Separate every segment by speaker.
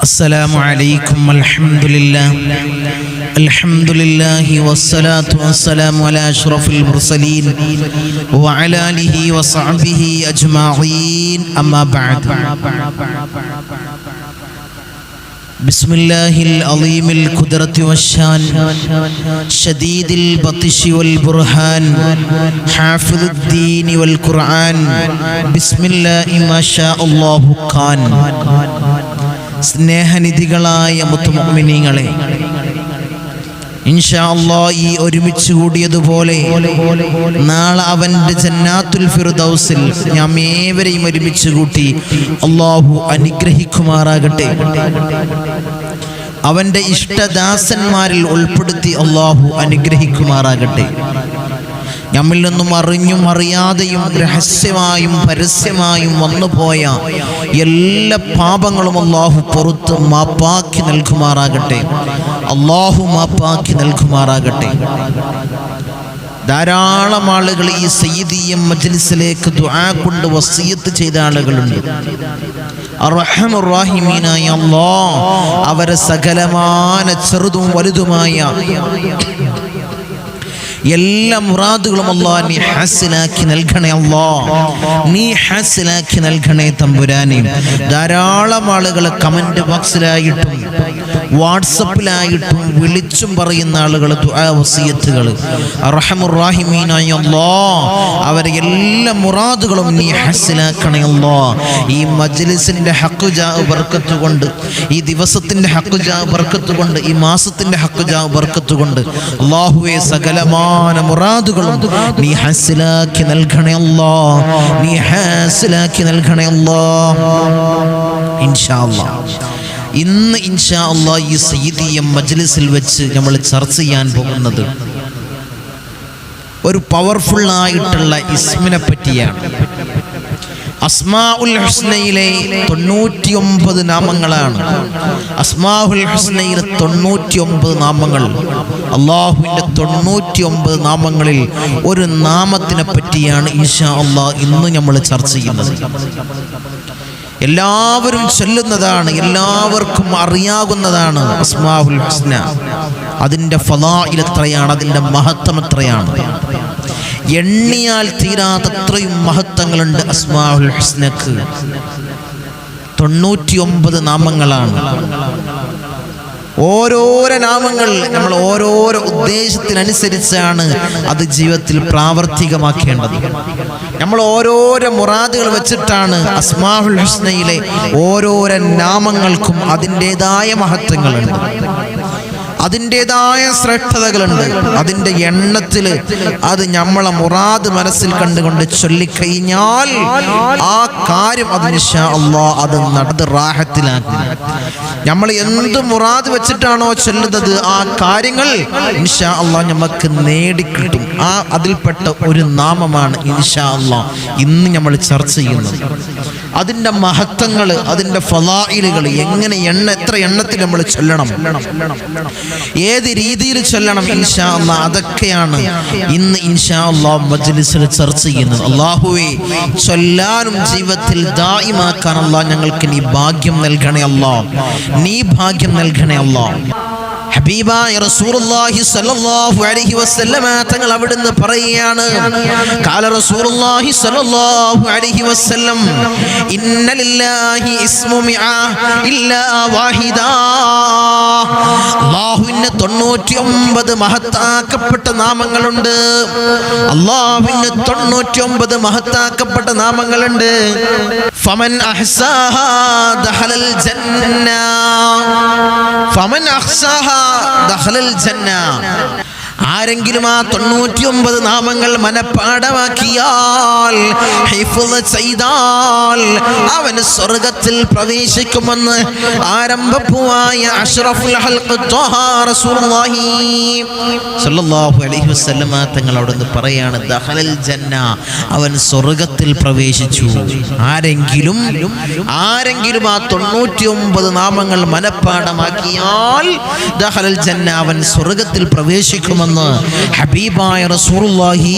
Speaker 1: السلام عليكم والحمد لله والصلاة والسلام على أشرف المرسلين وعلى آله وصحبه أجمعين أما بعد بسم الله العظيم القدرة والشان شديد البطش والبرهان حافظ الدين والقرآن بسم الله ما شاء الله كان സ്നേഹനിധികളായ മുത്തുമുഅ്മിനീങ്ങളെ, ഇൻഷാ അല്ലാഹ് ഈ ഒരുമിച്ച് കൂടിയതുപോലെ നാളെ അവന്റെ ജന്നാത്തുൽ ഫിർദൗസിൽ നാം ഏവരെയും ഒരുമിച്ച് കൂട്ടി അല്ലാഹു അനുഗ്രഹിക്കുമാറാകട്ടെ. അവന്റെ ഇഷ്ടദാസന്മാരിൽ ഉൾപ്പെടുത്തി അല്ലാഹു അനുഗ്രഹിക്കുമാറാകട്ടെ. നമ്മിൽ നിന്നും അറിഞ്ഞും അറിയാതെയും രഹസ്യമായും പരസ്യമായും വന്നുപോയ എല്ലാ പാപങ്ങളും അല്ലാഹു പുറത്ത് മാപ്പാക്കി നൽകുമാറാകട്ടെ. അല്ലാഹു മാപ്പാക്കി നൽകുമാറാകട്ടെ. ധാരാളം ആളുകൾ ഈ സയ്യിദിയ മജ്ലിസിലേക്ക് ദുആ കൊണ്ട് വസിയത്ത് ചെയ്ത ആളുകളുണ്ട്. അർഹമുർ റഹീമീനായ അല്ലാഹ് അവരെ സകലമാന ചെറുതും വലുതുമായ എല്ലാ മുറാദുകളും അല്ലാഹ് നീ ഹാസിലാക്കി നൽകണേ. അല്ലാഹ് നീ ഹാസിലാക്കി നൽകണേ തമ്പുരാനെ. ധാരാളം ആളുകൾ കമന്റ് ബോക്സിലായിട്ടും വാട്സപ്പിലായിട്ടും വിളിച്ചും പറയുന്ന ആളുകൾ ദുആ വസിയത്തുകൾ അർഹമുർ റഹീമീനായ അല്ലാഹ് അവരെ എല്ലാ മുറാദുകളും നീ ഹാസിലാക്കണേ. അല്ലാഹ് ഈ മജ്ലിസിന്റെ ഹഖ് ജാ ബർക്കത്ത് കൊണ്ട്, ഈ ദിവസത്തിന്റെ ഹഖ് ജാ ബർക്കത്ത് കൊണ്ട്, ഈ മാസത്തിന്റെ ഹഖ് ജാ ബർക്കത്ത് കൊണ്ട് അല്ലാഹുവേ സകലമാ മുറാദുകളും നീ ഹാസിലാക്കി നൽകണേ. അല്ലാഹ് നീ ഹാസിലാക്കി നൽകണേ. അല്ലാഹ് ഇൻഷാ അല്ലാഹ് ഇന്ന് ഇൻഷാ അല്ലാഹ് ഈ സയ്യിദിയ മജ്ലിസിൽ വെച്ച് നമ്മൾ ചർച്ച ചെയ്യാൻ പോകുന്നത് ഒരു പവർഫുൾ ആയിട്ടുള്ള ഇസ്മിനെ പറ്റിയാണ്. അസ്മാഉൽ ഹുസ്നയിലെ 99 നാമങ്ങളാണ്. അസ്മാഉൽ ഹുസ്നയിലെ 99 നാമങ്ങൾ, അല്ലാഹുവിൻ്റെ 99 നാമങ്ങളിൽ ഒരു നാമത്തിനെ പറ്റിയാണ് ഇൻഷാ അല്ലാഹ് ഇന്ന് നമ്മൾ ചർച്ച ചെയ്യുന്നത്. എല്ലാവരും ചൊല്ലുന്നതാണ്, എല്ലാവർക്കും അറിയാവുന്നതാണ് അസ്മാഉൽ ഹുസ്ന. അതിൻ്റെ ഫളാഇൽ എത്രയാണ്, അതിൻ്റെ മഹത്വം എത്രയാണ്. എണ്ണിയാൽ തീരാത്തത്രയും മഹത്വങ്ങളുണ്ട് അസ്മാഉൽ ഹുസ്നക്ക്. 99 നാമങ്ങളാണ്. ഓരോരോ നാമങ്ങൾ നമ്മൾ ഓരോരോ ഉദ്ദേശത്തിനനുസരിച്ചാണ് അത് ജീവിതത്തിൽ പ്രാവർത്തികമാക്കേണ്ടത്. നമ്മൾ ഓരോരോ മുറാദുകൾ വെച്ചിട്ടാണ് അസ്മാഉൽ ഹുസ്നയിലെ ഓരോരോ നാമങ്ങൾക്കും അതിൻ്റെതായ മഹത്വങ്ങളുണ്ട്, അതിൻ്റെതായ ശ്രേഷ്ഠതകളുണ്ട്. അതിൻ്റെ എണ്ണത്തിൽ അത് നമ്മളെ മുറാദ് മനസ്സിൽ കണ്ടുകൊണ്ട് ചൊല്ലിക്കഴിഞ്ഞാൽ ആ കാര്യം അത് ഇൻഷാ അല്ലാഹ് അത് നടന്ന് റാഹത്തിലാക്കും. നമ്മൾ എന്ത് മുറാദ് വെച്ചിട്ടാണോ ചൊല്ലുന്നത് ആ കാര്യങ്ങൾ ഇൻഷാ അല്ലാഹ് നമുക്ക് നേടിക്കിട്ടും. ആ അതിൽപ്പെട്ട ഒരു നാമമാണ് ഇൻഷാ അല്ലാഹ് ഇന്ന് നമ്മൾ ചർച്ച ചെയ്യുന്നത്. അതിൻ്റെ മഹത്വങ്ങൾ, അതിൻ്റെ ഫളായിലുകൾ, എങ്ങനെ എത്ര എണ്ണത്തിൽ നമ്മൾ ചൊല്ലണം, ഏത് രീതിയിൽ ചൊല്ലണം ഇൻഷാ അല്ലാഹ്, അതൊക്കെയാണ് ഇന്ന് ഇൻഷാ അല്ലാഹ് മജ്ലിസിൽ ചർച്ച ചെയ്യുന്നത്. അല്ലാഹുവേ ചൊല്ലാനും ജീവിതത്തിൽ ദായിമാക്കാൻ അല്ലാഹ് ഞങ്ങൾക്ക് നീ ഭാഗ്യം നൽകണേ. അല്ലാഹ് നീ ഭാഗ്യം നൽകണേ. അല്ലാഹ് ഹബീബായ റസൂലുള്ളാഹി സ്വല്ലല്ലാഹു അലൈഹി വസല്ലമ തങ്ങൾ അവിടുന്ന് പറയുകയാണ്, ഖാല റസൂലുള്ളാഹി സ്വല്ലല്ലാഹു അലൈഹി വസല്ലം ഇന്ന ലില്ലാഹി ഇസ്മു മിആ ഇല്ലാ വാഹിദാ. അല്ലാഹുവിന് 99 മഹത്താക്കപ്പെട്ട നാമങ്ങളുണ്ട്. അല്ലാഹുവിന് 99 മഹത്താക്കപ്പെട്ട നാമങ്ങളുണ്ട്. ഫമൻ അഹ്സാഹാ ദഖലൽ ജന്ന, ഫമൻ അഹ്സാഹാ ദഖലൽ ജന്ന. ആരെങ്കിലും ആ 99 നാമങ്ങൾ മനഃപാഠമാക്കിയാൽ, ഹിഫ്ള് ചെയ്താൽ അവന് സ്വർഗത്തിൽ പ്രവേശിക്കുമെന്ന് ആരംഭപ്പുവായ അഷ്റഫുൽ ഖൽഖ് ത്വഹ റസൂലുള്ളാഹി സ്വല്ലല്ലാഹു അലൈഹി വസല്ലമ തങ്ങൾ അവിടുന്ന് പറയാണ്, ദഖലൽ ജന്ന, അവൻ സ്വർഗത്തിൽ പ്രവേശിച്ചു. ആരെങ്കിലും ആ 99 നാമങ്ങൾ മനഃപാഠമാക്കിയാൽ ദഖലൽ ജന്ന, അവൻ സ്വർഗത്തിൽ പ്രവേശിക്കുമെന്ന് എന്ന് ഹബീബായ റസൂലുള്ളാഹി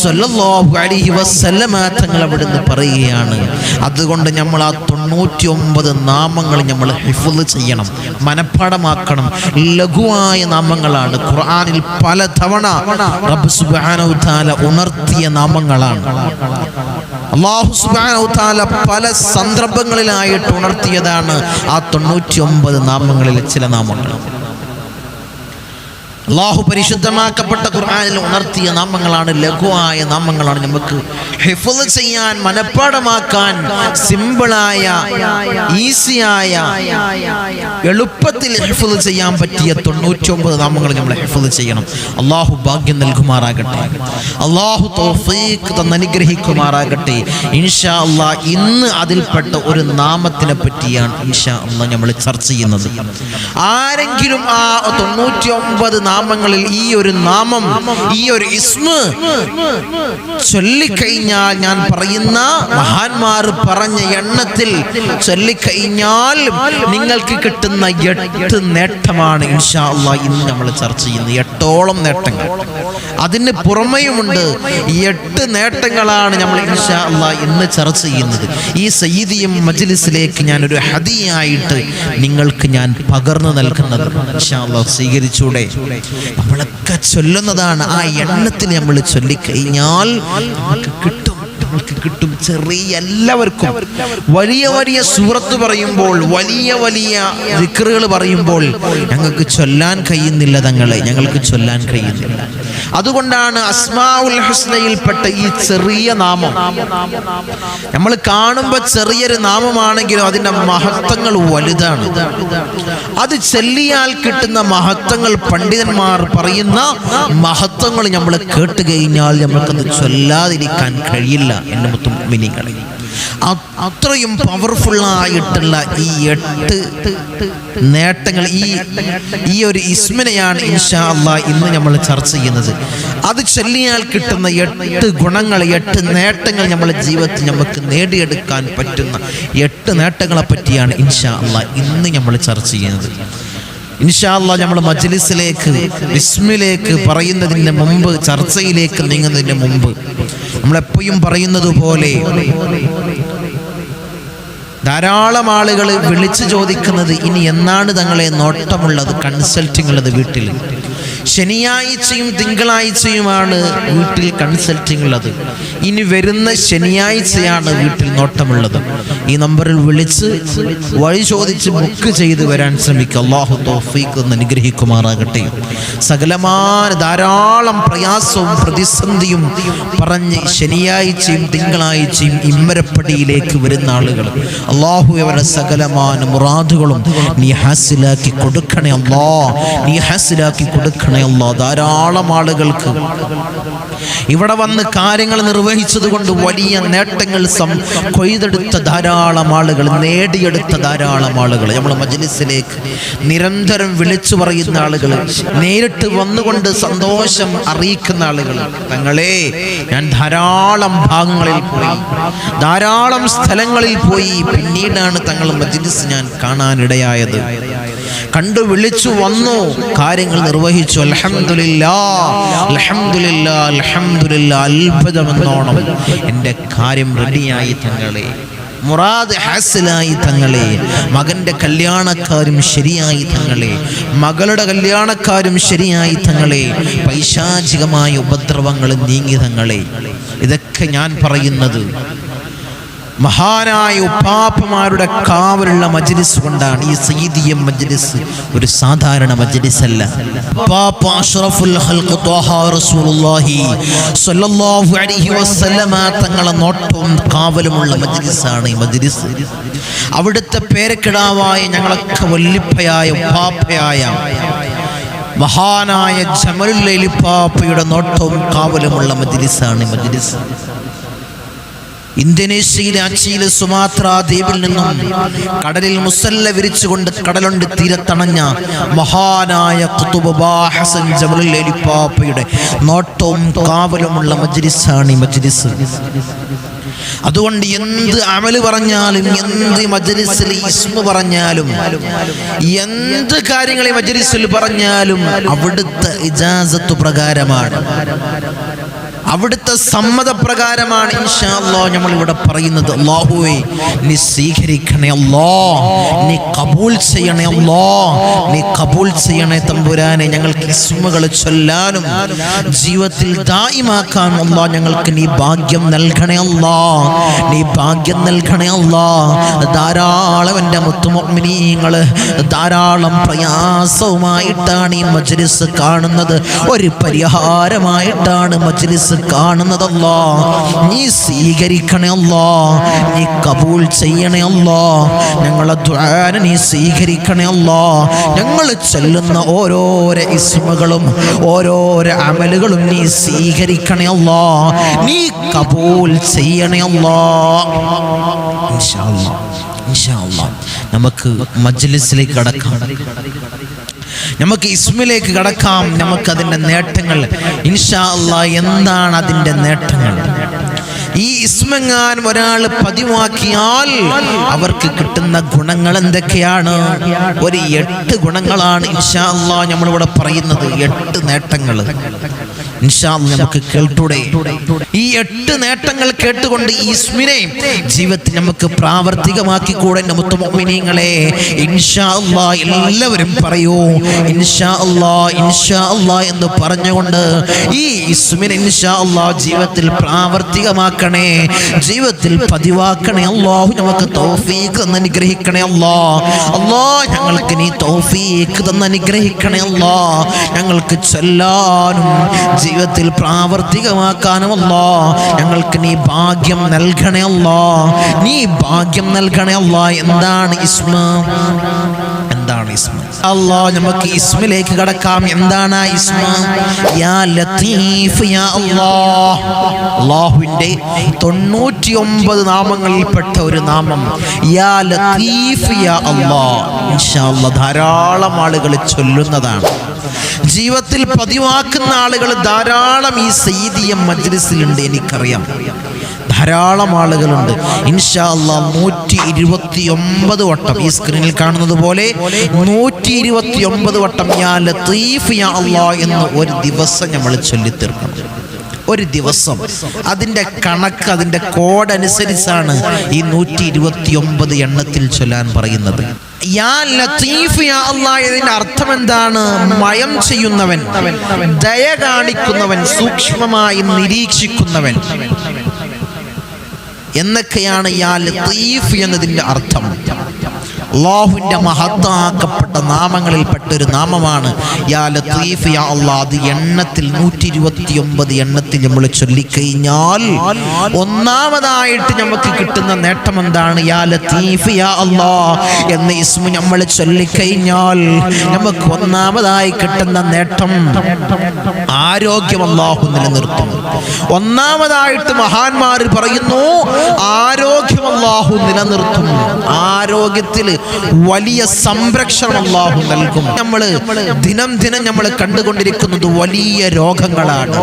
Speaker 1: സ്വല്ലല്ലാഹു അലൈഹി വസല്ലമ തങ്ങൾ അവിടുന്ന് പറയുകയാണ്. അതുകൊണ്ട് നമ്മൾ ആ 99 നാമങ്ങൾ നമ്മൾ ഹിഫ്ള് ചെയ്യണം, മനഃപ്പാഠമാക്കണം. ലഘുവായ നാമങ്ങളാണ്, ഖുർആനിൽ പല തവണ റബ്ബ് സുബ്ഹാനഹു വ തആല ഉണർത്തിയ നാമങ്ങളാണ്. അല്ലാഹു സുബ്ഹാനഹു വ തആല പല സന്ദർഭങ്ങളിലായിട്ട് ഉണർത്തിയതാണ് ആ 99 നാമങ്ങളിലെ ചില നാമങ്ങൾ. അല്ലാഹു പരിശുദ്ധമാക്കപ്പെട്ട ഖുർആനിൽ ഉണർത്തിയ നാമങ്ങളാണ്, ലഘുവായ നാമങ്ങളാണ്. നമുക്ക് ഹിഫ്ള് ചെയ്യാൻ, മനഃപ്പാഠമാക്കാൻ സിമ്പിളായ, ഈസിയായ, എളുപ്പത്തിൽ ഹിഫ്ള് ചെയ്യാൻ പറ്റിയ 99 നാമങ്ങൾ നമ്മൾ ഹിഫ്ള് ചെയ്യണം. അല്ലാഹു ഭാഗ്യം നൽകുമാറാകട്ടെ, അല്ലാഹു തൗഫീഖ് തന്ന് അനുഗ്രഹിക്കുമാറാകട്ടെ. ഇൻഷാ അല്ലാഹ് ഇന്ന് അതിൽപ്പെട്ട ഒരു നാമത്തിനെ പറ്റിയാണ് ഇൻഷാ അല്ലാഹ് നമ്മൾ ചർച്ച ചെയ്യുന്നത്. ആരെങ്കിലും ആ 99 നാമങ്ങളിൽ ഈ ഒരു നാമം, ഈ ഒരു ഇസ്മ് ചൊല്ലിക്കഴിഞ്ഞാൽ, ഞാൻ പറയുന്ന മഹാന്മാർ പറഞ്ഞ എണ്ണത്തിൽ ചൊല്ലിക്കഴിഞ്ഞാൽ നിങ്ങൾക്ക് കിട്ടുന്ന 8 നേട്ടമാണ് ഇൻഷാ അല്ലാഹ് ഇന്ന് നമ്മൾ ചർച്ച ചെയ്യുന്നത്. 8ഓളം നേട്ടങ്ങൾ, അതിന് പുറമെയുമുണ്ട്. 8 നേട്ടങ്ങളാണ് നമ്മൾ ഇൻഷാ അല്ലാഹ് ഇന്ന് ചർച്ച ചെയ്യുന്നത്. ഈ സയ്യിദിയം മജ്ലിസിലേക്ക് ഞാനൊരു ഹദിയായിട്ട് നിങ്ങൾക്ക് ഞാൻ പകർന്നു നൽകുന്നത്. ഇൻഷാ അല്ലാഹ് സ്വീകരിച്ചൂടെ? നമ്മളൊക്കെ ചൊല്ലുന്നതാണ്. ആ എണ്ണത്തിൽ നമ്മൾ ചൊല്ലിക്കഴിഞ്ഞാൽ നമുക്ക് കിട്ടും. ചെറിയ എല്ലാവർക്കും വലിയ വലിയ സൂറത്ത് പറയുമ്പോൾ, വലിയ വലിയ ദിക്റുകൾ പറയുമ്പോൾ ഞങ്ങൾക്ക് ചൊല്ലാൻ കഴിയുന്നില്ല തങ്ങളെ, ഞങ്ങൾക്ക് ചൊല്ലാൻ കഴിയുന്നില്ല. അതുകൊണ്ടാണ് അസ്മാഉൽ ഹുസ്നയിൽപ്പെട്ട ഈ ചെറിയ നാമം നമ്മൾ കാണുമ്പോൾ ചെറിയൊരു നാമമാണെങ്കിലും അതിൻ്റെ മഹത്വങ്ങൾ വലുതാണ്. അത് ചൊല്ലിയാൽ കിട്ടുന്ന മഹത്വങ്ങൾ, പണ്ഡിതന്മാർ പറയുന്ന മഹത്വങ്ങൾ നമ്മൾ കേട്ട് കഴിഞ്ഞാൽ നമുക്കത് ചൊല്ലാതിരിക്കാൻ കഴിയില്ല. എൻ്റെ മുഅ്മിനീങ്ങളെ, അത്രയും പവർഫുള്ളായിട്ടുള്ള ഈ 8 നേട്ടങ്ങൾ, ഈ ഒരു ഇസ്മിനെയാണ് ഇൻഷാ അല്ലാഹ് ഇന്ന് നമ്മൾ ചർച്ച ചെയ്യുന്നത്. അത് ചൊല്ലിയാൽ കിട്ടുന്ന 8 ഗുണങ്ങൾ, 8 നേട്ടങ്ങൾ നമ്മുടെ ജീവിതത്തിൽ നമുക്ക് നേടിയെടുക്കാൻ പറ്റുന്ന 8 നേട്ടങ്ങളെ പറ്റിയാണ് ഇൻഷാ അല്ലാഹ് ഇന്ന് നമ്മൾ ചർച്ച ചെയ്യുന്നത്. ഇൻഷാ അല്ലാഹ് നമ്മൾ മജ്ലിസിലേക്ക്, ബിസ്മിലേക്ക് പറയുന്നതിന് മുമ്പ്, ചർച്ചയിലേക്ക് നീങ്ങുന്നതിന് മുമ്പ് നമ്മളെപ്പോഴും പറയുന്നത് പോലെ ധാരാളം ആളുകൾ വിളിച്ചു ചോദിക്കുന്നത്, ഇനി എന്നാണ് തങ്ങളെ നോട്ടമുള്ളത്, കൺസൾട്ടിംഗ് ഉള്ളത് വീട്ടിൽ? ശനിയാഴ്ചയും തിങ്കളാഴ്ചയുമാണ് വീട്ടിൽ കൺസൾട്ടിംഗ് ഉള്ളത്. ഇനി വരുന്ന ശനിയാഴ്ചയാണ് വീട്ടിൽ നോട്ടമുള്ളത്. ഈ നമ്പറിൽ വിളിച്ച് വഴി ചോദിച്ച് ബുക്ക് ചെയ്ത് വരാൻ ശ്രമിക്കുക. അല്ലാഹു തൗഫീഖ് തന്ന് അനുഗ്രഹിക്കുമാറാകട്ടെ. സകലമായ ധാരാളം പ്രയാസവും പ്രതിസന്ധിയും പറഞ്ഞ് ശനിയാഴ്ചയും തിങ്കളാഴ്ചയും ഇമ്മരപ്പടിയിലേക്ക് വരുന്ന ആളുകൾ, അല്ലാഹു അവരുടെ സകലമായ മുറാദുകളും നീ ഹാസിലാക്കി കൊടുക്കണേ അല്ലാ, നീ ഹാസിലാക്കി കൊടുക്കണേ അല്ലാ. ധാരാളം ആളുകൾക്ക് ഇവിടെ വന്ന് കാര്യങ്ങൾ നിർവഹിച്ചത് കൊണ്ട് വലിയ നേട്ടങ്ങൾ കൊയ്തെടുത്ത ധാരാളം ആളുകൾ, നേടിയെടുത്ത ധാരാളം ആളുകൾ നമ്മുടെ മജ്ലിസിലേക്ക് നിരന്തരം വിളിച്ചു പറയുന്ന ആളുകൾ, നേരിട്ട് വന്നുകൊണ്ട് സന്തോഷം അറിയിക്കുന്ന ആളുകൾ. തങ്ങളെ, ഞാൻ ധാരാളം ഭാഗങ്ങളിൽ പോയി, ധാരാളം സ്ഥലങ്ങളിൽ പോയി, പിന്നീടാണ് തങ്ങൾ മജ്ലിസ് ഞാൻ കാണാനിടയായത്. കണ്ടു വിളിച്ചു വന്നു, കാര്യങ്ങൾ നിർവഹിച്ചു. അൽഹംദുലില്ലാഹ്, അൽഹംദുലില്ലാഹ്, അൽഹംദുലില്ലാഹ്. അത്ഭുതമെന്നോണം എൻ്റെ കാര്യം റെഡിയായി തങ്ങളെ, മുറാദ് ഹാസിലായി തങ്ങളെ, മകൻ്റെ കല്യാണക്കാരും ശരിയായി തങ്ങളെ, മകളുടെ കല്യാണക്കാരും ശരിയായി തങ്ങളെ, പൈശാചികമായ ഉപദ്രവങ്ങൾ നീങ്ങി തങ്ങളെ. ഇതൊക്കെ ഞാൻ പറയുന്നത് മഹാനായ ഉപ്പാപ്പമാരുടെ കാവലുള്ള മജ്ലിസ് കൊണ്ടാണ്. ഈ സയ്യിദിയം മജ്ലിസ് ഒരു സാധാരണ മജ്ലിസല്ല. ഉപ്പാപ്പ അഷ്റഫുൽ ഖൽഖ് ത്വാഹ റസൂലുള്ളാഹി സ്വല്ലല്ലാഹു അലൈഹി വസല്ലമ തങ്ങളെ നോട്ടവും കാവലുമുള്ള മജ്ലിസാണ് ഈ മജ്ലിസ്. അവിടുത്തെ പേരക്കിടാവായ ഞങ്ങളൊക്കെ വല്ലിപ്പയായ ഉപ്പാപ്പയായ മഹാനായ ജമലുൽ ഉപ്പാപ്പയുടെ നോട്ടവും കാവലുമുള്ള മജ്ലിസാണ് മജ്ലിസ്. ഇന്തോനേഷ്യയിലെ അച്ചിയിലെ സുമാത്ര ദ്വീപിൽ നിന്നും കടലിൽ മുസല്ല വിരിച്ചുകൊണ്ട് കടലുണ്ട് തീരത്തണഞ്ഞ മഹാനായ ഖുതുബ് ഹസൻ ജബലുൽ എലിപ്പാപ്പയുടെ നോട്ടവും കാവലുമുള്ള മജ്ലിസാണ് ഈ മജ്ലിസ്. അതുകൊണ്ട് എന്ത് അമല് പറഞ്ഞാലും, എന്ത് മജ്ലിസിൽ ഇസ്മ പറഞ്ഞാലും, എന്ത് കാര്യങ്ങൾ ഈ മജ്ലിസിൽ പറഞ്ഞാലും അവിടുത്തെ ഇജാസത്ത് പ്രകാരമാണ്, അവിടുത്തെ സമ്മതപ്രകാരമാണ് ഇൻഷാ അല്ലാഹ് നമ്മൾ ഇവിടെ പറയുന്നത്. അല്ലാഹുവേ നീ സ്വീകരിക്കണേ അല്ലാഹ്, നീ കബൂൽ ചെയ്യണേ അല്ലാഹ്, നീ കബൂൽ ചെയ്യണേ തമ്പുരാനെ. ഞങ്ങൾക്ക് ഇസ്മുകൾ ചൊല്ലാനും ജീവിതത്തിൽ ദായിമാക്കാനും അല്ലാഹ് ഞങ്ങൾക്ക് നീ ഭാഗ്യം നൽകണേ അല്ലാഹ്, നീ ഭാഗ്യം നൽകണേ അല്ലാഹ്. ധാരാളം എൻ്റെ മുത്തുമുഅ്മിനീങ്ങൾ ധാരാളം പ്രയാസവുമായിട്ടാണ് ഈ മജ്ലിസ് കാണുന്നത്. ഒരു പരിഹാരമായിട്ടാണ് മജ്ലിസ് കാണുന്നതല്ലാ. നീ സ്വീകരിക്കണേ അല്ലാ, നീ കബൂൽ ചെയ്യണേ അല്ലാ. ഞങ്ങളെ ദുആനെ നീ സ്വീകരിക്കണേ അല്ലാ. ഞങ്ങൾ ചൊല്ലുന്ന ഓരോരോ ഇസ്മുകളും ഓരോരോ അമലുകളും നീ സ്വീകരിക്കണേ അല്ലാ, നീ കബൂൽ ചെയ്യണേ അല്ലാ. ഇൻഷാ അല്ലാഹ്, ഇൻഷാ അല്ലാഹ് നമുക്ക് മജ്ലിസിലേക്ക് കടക്കാം, നമുക്ക് ഇസ്മിലേക്ക് കടക്കാം. നമുക്കതിൻ്റെ നേട്ടങ്ങൾ ഇൻഷാ അല്ലാഹ് എന്താണ് അതിൻ്റെ നേട്ടങ്ങൾ? ഈ ഇസ്മെങ്ങാൻ ഒരാൾ പതിവാക്കിയാൽ അവർക്ക് കിട്ടുന്ന ഗുണങ്ങൾ എന്തൊക്കെയാണ്? ഒരു 8 ഗുണങ്ങളാണ് ഇൻഷാ അല്ലാഹ് നമ്മളിവിടെ പറയുന്നത്. 8 നേട്ടങ്ങൾ ഇൻഷാ അല്ലാഹ് നമുക്ക് കേട്ടൂടെ? ഈ 8 നേട്ടങ്ങൾ കേട്ടുകൊണ്ട് ഈ ഇസ്മിനെ ജീവിതത്തിൽ നമുക്ക് പ്രാവർത്തികമാക്കിക്കൂടെ? മുത്തു മുഅ്മിനീങ്ങളെ ഇൻഷാ അല്ലാഹ് എല്ലാവരും പറയൂ ഇൻഷാ അല്ലാഹ്, ഇൻഷാ അല്ലാഹ് എന്ന് പറഞ്ഞുകൊണ്ട് ഈ ഇസ്മിനെ ഇൻഷാ അല്ലാഹ് ജീവിതത്തിൽ പ്രാവർത്തികമാക്കണേ, ജീവിതത്തിൽ പതിവാക്കണേ. അല്ലാഹു നമുക്ക് തൗഫീഖ് തന്ന് അനുഗ്രഹിക്കണേ അല്ലാഹ്. അല്ലാഹ് ഞങ്ങൾക്ക് നീ തൗഫീഖ് തന്ന് അനുഗ്രഹിക്കണേ അല്ലാഹ്. ഞങ്ങൾക്ക് ചൊല്ലാനും ജീവിതത്തിൽ പ്രാവർത്തികമാക്കാനും അല്ലാഹ് ഞങ്ങൾക്ക് നീ ഭാഗ്യം നൽകണേ അല്ലാഹ്, നീ ഭാഗ്യം നൽകണേ അല്ലാഹ്. എന്താണ് ഇസ്മ? എന്താണ് ഇസ്മ? അല്ലാഹ് നമുക്ക് ഇസ്മിലേക്ക് കടക്കാം. എന്താണ് ഇസ്മ? യാ ലത്തീഫ് യാ അല്ലാഹ്. അല്ലാഹുവിന്റെ 99 നാമങ്ങളിൽപ്പെട്ട ഒരു നാമം യാ ലത്തീഫ് യാ അല്ലാഹ്. ഇൻഷാ അല്ലാഹ് ധാരാളം ആളുകൾ ചൊല്ലുന്നതാണ്, ജീവിതത്തിൽ പതിവാക്കുന്ന ആളുകൾ ധാരാളം ഈ സയ്യിദിയ മജ്ലിസിലുണ്ട്. എനിക്കറിയാം ധാരാളം ആളുകളുണ്ട്. ഇൻഷാ അല്ലാഹ് 129 വട്ടം ഈ സ്ക്രീനിൽ കാണുന്നത് പോലെ 129 വട്ടം യാ ലത്തീഫ് യാ അല്ലാഹ് എന്ന് ഒരു ദിവസം നമ്മൾ ചൊല്ലിത്തീർക്കണം. ഒരു ദിവസം അതിൻ്റെ കണക്ക്, അതിൻ്റെ കോഡ് അനുസരിച്ചാണ് ഈ 129 എണ്ണത്തിൽ ചൊല്ലാൻ പറയുന്നത്. യാ ലത്തീഫ് യാ അല്ലാഹ് ഇതിന്റെ അർത്ഥം എന്താണ്? മയം ചെയ്യുന്നവൻ, ദയ കാണിക്കുന്നവൻ, സൂക്ഷ്മമായി നിരീക്ഷിക്കുന്നവൻ എന്നൊക്കെയാണ് യാ ലത്തീഫ് എന്നതിൻ്റെ അർത്ഥം. അല്ലാഹുവിൻ്റെ മഹത്താക്കപ്പെട്ട നാമങ്ങളിൽപ്പെട്ട ഒരു നാമമാണ് യാ ലത്തീഫ് യാ അല്ലാഹ്. അത് എണ്ണത്തിൽ 129 എണ്ണത്തിൽ നമ്മൾ ചൊല്ലിക്കഴിഞ്ഞാൽ ഒന്നാമതായിട്ട് നമുക്ക് കിട്ടുന്ന നേട്ടം എന്താണ്? യാ ലത്തീഫ് യാ അല്ലാഹ് എന്ന ഇസ്മു നമ്മൾ ചൊല്ലിക്കഴിഞ്ഞാൽ നമുക്ക് ഒന്നാമതായി കിട്ടുന്ന നേട്ടം ആരോഗ്യം അല്ലാഹു നിലനിർത്തും. ഒന്നാമതായിട്ട് മഹാന്മാർ പറയുന്നു ആരോഗ്യം അല്ലാഹു നിലനിർത്തും. ആരോഗ്യത്തിൽ വലിയ സംരക്ഷണം അല്ലാഹു നൽകും. നമ്മൾ ദിനം ദിനം നമ്മൾ കണ്ടുകൊണ്ടിരിക്കുന്നത് വലിയ രോഗങ്ങളാണ്.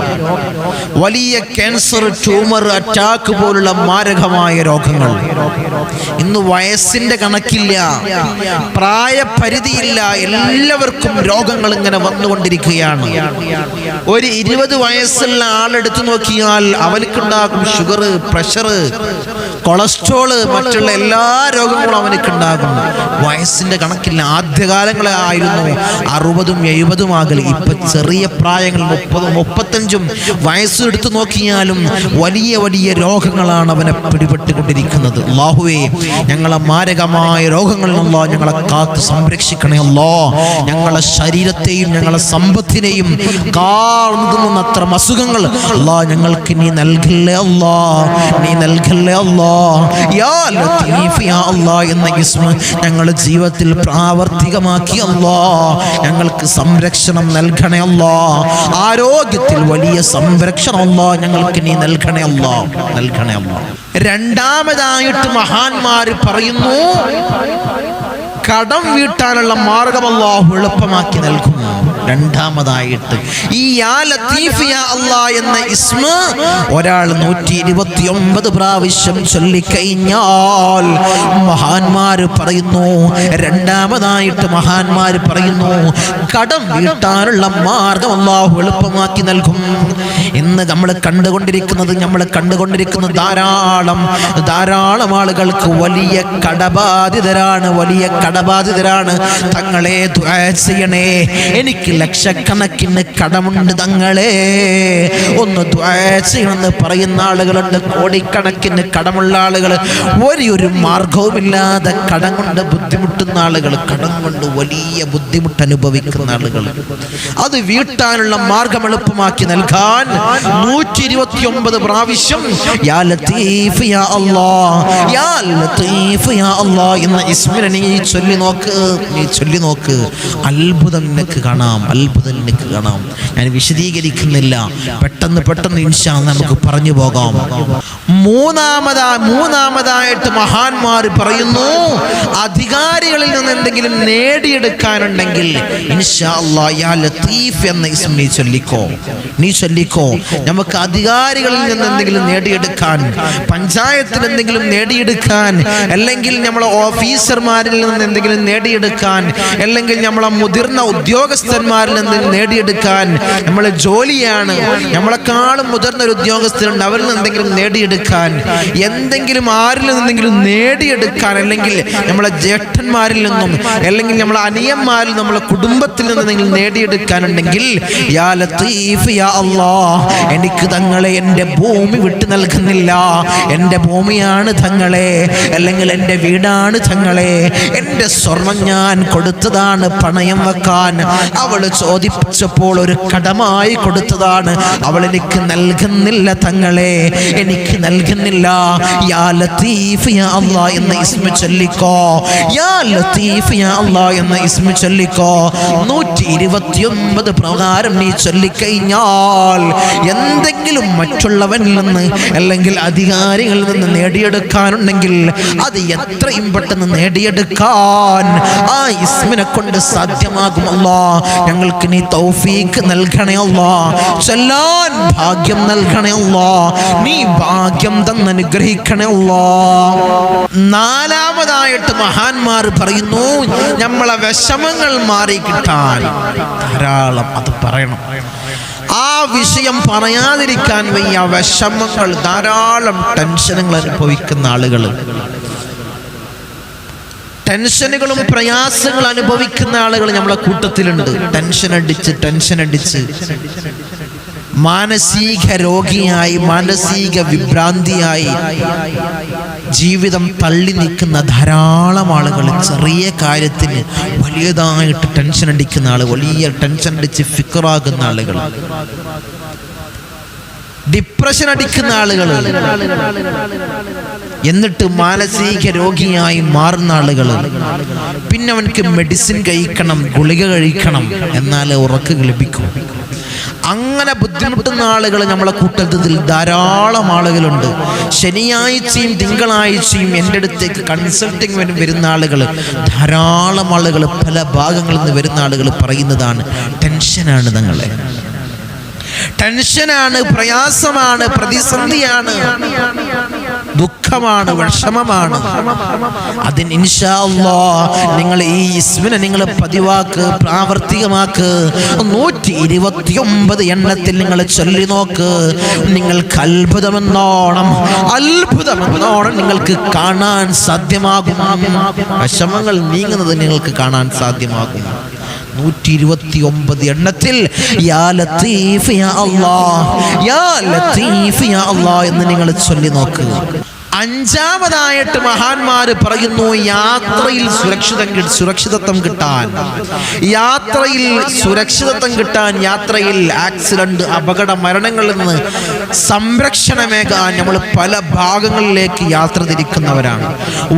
Speaker 1: വലിയ ക്യാൻസർ, ട്യൂമർ, അറ്റാക്ക് പോലുള്ള മാരകമായ രോഗങ്ങൾ. ഇന്ന് വയസ്സിന്റെ കണക്കില്ല, പ്രായപരിധിയില്ല, എല്ലാവർക്കും രോഗങ്ങൾ ഇങ്ങനെ വന്നുകൊണ്ടിരിക്കുകയാണ്. ഒരു 20 വയസ്സുള്ള ആളെടുത്തു നോക്കിയാൽ അവനക്കുണ്ടാകും ഷുഗർ, പ്രഷർ, കൊളസ്ട്രോള്, മറ്റുള്ള എല്ലാ രോഗങ്ങളും അവനക്കുണ്ടാകും. വയസ്സിന്റെ കണക്കില്ല. ആദ്യകാലങ്ങളായിരുന്നു 60ഉം 70ഉം ആകല്. ഇപ്പൊ ചെറിയ പ്രായങ്ങൾ 30ഉം 35ഉം വയസ്സ് എടുത്തു നോക്കിയാലും വലിയ വലിയ രോഗങ്ങളാണ് അവനെ പിടിപെട്ടുകൊണ്ടിരിക്കുന്നത്. അല്ലാഹുവേ ഞങ്ങളെ മാരകമായ രോഗങ്ങളിൽ നിന്നല്ലാഹ് ഞങ്ങളെ കാത്ത് സംരക്ഷിക്കണേ അല്ലാഹ്. ഞങ്ങളെ ശരീരത്തെയും ഞങ്ങളെ സമ്പത്തിനെയും കാർന്നുന്നത്ര അസുഖങ്ങൾ അല്ലാഹ് ഞങ്ങൾക്ക് നീ നൽകല്ലേ അല്ലാഹ്, നീ നൽകല്ലേ അല്ലാഹ്. യാ ലത്തീഫ് യാ അല്ലാഹ് എന്ന ഇസ്മ ഞങ്ങളുടെ ജീവിതത്തിൽ പ്രാവർത്തികമാക്കി അല്ലാഹ് ഞങ്ങൾക്ക് സംരക്ഷണം നൽകണേ അല്ലാഹ്. ആരോഗ്യത്തിൽ വലിയ സംരക്ഷണം അല്ലാഹ് ഞങ്ങൾക്ക് നീ നൽകണേ അല്ലാഹ്, നൽകണേ അല്ലാഹ്. രണ്ടാമതായിട്ട് മഹാന്മാര് പറയുന്നു, കടം വീട്ടാനുള്ള മാർഗം അല്ലാഹു എളുപ്പമാക്കി നൽകും. രണ്ടാമതായിട്ട് ഈ യാ ലത്തീഫ് യാ അല്ലാഹ് എന്ന ഇസ്മ ഒരാൾ 129 പ്രാവശ്യം ചൊല്ലിക്കഴിഞ്ഞാൽ മഹാന്മാര് പറയുന്നു, രണ്ടാമതായിട്ട് മഹാന്മാര് പറയുന്നു, കടം വീട്ടാനുള്ള മാർഗം അല്ലാഹു എളുപ്പമാക്കി നൽകും. ഇന്ന് നമ്മൾ കണ്ടുകൊണ്ടിരിക്കുന്നത് ധാരാളം ആളുകൾക്ക് വലിയ കടബാധിതരാണ്. തങ്ങളെ ദുആ ചെയ്യണേ, എനിക്ക് ലക്ഷക്കണക്കിന് കടമുണ്ട്, തങ്ങളെ ഒന്ന് ദുആ ചെയ്യണമെന്ന് പറയുന്ന ആളുകളുണ്ട്. കോടിക്കണക്കിന് കടമുള്ള ആളുകൾ, ഒരു മാർഗവുമില്ലാതെ കടം കൊണ്ട് ബുദ്ധിമുട്ടുന്ന ആളുകൾ, കടം കൊണ്ട് വലിയ ബുദ്ധിമുട്ട് അനുഭവിക്കുന്ന ആളുകൾ, അത് വീട്ടാനുള്ള മാർഗം എളുപ്പമാക്കി നൽകാൻ 129 പ്രാവശ്യം യാ ലത്തീഫ് യാ അല്ലാഹ്, യാ ലത്തീഫ് യാ അല്ലാഹ് എന്ന ഇസ്മിനെ നീ ചൊല്ലി നോക്ക്. അത്ഭുതം നിനക്ക് കാണാം. ഞാൻ വിശദീകരിക്കുന്നില്ല, പെട്ടെന്ന് ഇൻഷാ അല്ലാഹ് നമുക്ക് പറഞ്ഞു പോകാം. മൂന്നാമതായിട്ട് മഹാന്മാർ പറയുന്നു, അധികാരികളിൽ നിന്ന് എന്തെങ്കിലും നേടിയെടുക്കാനുണ്ടെങ്കിൽ ഇൻഷാ അല്ലാഹ് യാ ലത്തീഫ് എന്ന ഇസ്മ നീ ചൊല്ലിക്കോ. നമുക്ക് അധികാരികളിൽ നിന്ന് എന്തെങ്കിലും നേടിയെടുക്കാൻ, പഞ്ചായത്തിൽ എന്തെങ്കിലും നേടിയെടുക്കാൻ, അല്ലെങ്കിൽ നമ്മളെ ഓഫീസർമാരിൽ നിന്ന് എന്തെങ്കിലും നേടിയെടുക്കാൻ, അല്ലെങ്കിൽ നമ്മളെ മുതിർന്ന ഉദ്യോഗസ്ഥന്മാരിൽ നിന്ന് നേടിയെടുക്കാൻ, നമ്മളെ ജോലിയാണ്, നമ്മളെക്കാളും മുതിർന്ന ഒരു ഉദ്യോഗസ്ഥരുണ്ട്, അവരിൽ നിന്ന് എന്തെങ്കിലും നേടിയെടുക്കാൻ, എന്തെങ്കിലും ആരിൽ നിന്നെങ്കിലും നേടിയെടുക്കാൻ, അല്ലെങ്കിൽ നമ്മളെ ജ്യേഷ്ഠന്മാരിൽ നിന്നും, അല്ലെങ്കിൽ നമ്മളെ അനിയന്മാരിൽ, നമ്മളെ കുടുംബത്തിൽ നിന്ന് എന്തെങ്കിലും നേടിയെടുക്കാനുണ്ടെങ്കിൽ യാ ലത്തീഫ് യാ അല്ലാഹ്, എനിക്ക് തങ്ങളെ എൻ്റെ ഭൂമി വിട്ടു നൽകുന്നില്ല, എൻ്റെ ഭൂമിയാണ് തങ്ങളെ, അല്ലെങ്കിൽ എൻ്റെ വീടാണ് തങ്ങളെ, എൻ്റെ സ്വർണം ഞാൻ കൊടുത്തതാണ് പണയം വെക്കാൻ, അവൾ ചോദിച്ചപ്പോൾ ഒരു കടമായി കൊടുത്തതാണ്, അവൾ എനിക്ക് നൽകുന്നില്ല തങ്ങളെ, എനിക്ക് നൽകുന്നില്ല. യാ ലത്തീഫ് യാ അല്ലാഹ് എന്ന ഇസ്മ ചൊല്ലിക്കോ, യാ ലത്തീഫ് യാ അല്ലാഹ് എന്ന ഇസ്മ ചൊല്ലിക്കോ. 129 പ്രകാരം നീ ചൊല്ലിക്കഴിഞ്ഞാൽ എന്തെങ്കിലും മറ്റുള്ളവനിൽ നിന്ന് അല്ലെങ്കിൽ അധികാരികളിൽ നിന്ന് നേടിയെടുക്കാനുണ്ടെങ്കിൽ അത് എത്രയും പെട്ടെന്ന് നേടിയെടുക്കാൻ ആ ഇസ്മിനെ കൊണ്ട് സാധ്യമാകും. അല്ലാഹ് ഞങ്ങൾക്ക് നീ തൗഫീഖ് നൽകണേ അല്ലാഹ്, ചൊല്ലാൻ ഭാഗ്യം നൽകണേ അല്ലാഹ്, നീ ഭാഗ്യം തന്നനുഗ്രഹിക്കണേ അല്ലാഹ്. നാലാമതായിട്ട് മഹാന്മാർ പറയുന്നു, നമ്മളെ വിഷമങ്ങൾ മാറി കിട്ടാൻ ധാരാളം അത് പറയണം. ആ വിഷയം പറയാതിരിക്കാൻ വയ്യ. വിഷമങ്ങൾ, ധാരാളം ടെൻഷനുകൾ അനുഭവിക്കുന്ന ആളുകൾ, ടെൻഷനുകളും പ്രയാസങ്ങൾ അനുഭവിക്കുന്ന ആളുകൾ നമ്മളെ കൂട്ടത്തിലുണ്ട്. ടെൻഷൻ അടിച്ച് മാനസിക രോഗിയായി, മാനസിക വിഭ്രാന്തിയായി ജീവിതം തള്ളി നിൽക്കുന്ന ധാരാളം ആളുകൾ, ചെറിയ കാര്യത്തിന് വലിയതായിട്ട് ടെൻഷൻ അടിക്കുന്ന ആളുകൾ, വലിയ ടെൻഷൻ അടിച്ച് ഫിക്കറാകുന്ന ആളുകൾ, ഡിപ്രഷൻ അടിക്കുന്ന ആളുകൾ, എന്നിട്ട് മാനസിക രോഗിയായി മാറുന്ന ആളുകൾ. പിന്നെ അവനക്ക് മെഡിസിൻ കഴിക്കണം, ഗുളിക കഴിക്കണം, എന്നാലേ ഉറക്കം ലഭിക്കും. അങ്ങനെ ബുദ്ധിമുട്ടുന്ന ആളുകൾ നമ്മളെ കൂട്ടത്തിൽ ധാരാളം ആളുകളുണ്ട്. ശനിയാഴ്ചയും തിങ്കളാഴ്ചയും എൻ്റെ അടുത്തേക്ക് കൺസൾട്ടിങ് വരുന്ന ആളുകൾ, ധാരാളം ആളുകൾ, പല ഭാഗങ്ങളിൽ നിന്ന് വരുന്ന ആളുകൾ പറയുന്നതാണ്, ടെൻഷനാണ് തങ്ങളെ, ടെൻഷനാണ്, പ്രയാസമാണ്, പ്രതിസന്ധിയാണ്, ദുഃഖമാണ്, വിഷമമാണ്. അതിന് ഇൻഷാ അല്ലാഹ് നിങ്ങൾ ഈ ഇസ്മിനെ നിങ്ങൾ പതിവാക്ക്, പ്രാവർത്തികമാക്ക്. 129 എണ്ണത്തിൽ നിങ്ങൾ ചൊല്ലി നോക്ക്. നിങ്ങൾക്ക് അത്ഭുതമെന്നോണം നിങ്ങൾക്ക് കാണാൻ സാധ്യമാകും. വിഷമങ്ങൾ നീങ്ങുന്നത് നിങ്ങൾക്ക് കാണാൻ സാധ്യമാകും. 129 എണ്ണത്തിൽ യാ ലത്തീഫ് യാ അല്ലാഹ്, യാ ലത്തീഫ് യാ അല്ലാഹ് എന്ന് നിങ്ങൾ ചൊല്ലി നോക്കുക. അഞ്ചാമതായിട്ട് മഹാന്മാര് പറയുന്നു, യാത്രയിൽ സുരക്ഷിതത്വം കിട്ടാൻ, യാത്രയിൽ ആക്സിഡന്റ്, അപകട മരണങ്ങളിൽ നിന്ന് സംരക്ഷണമേകാൻ നമ്മൾ പല ഭാഗങ്ങളിലേക്ക് യാത്ര തിരിക്കുന്നവരാണ്,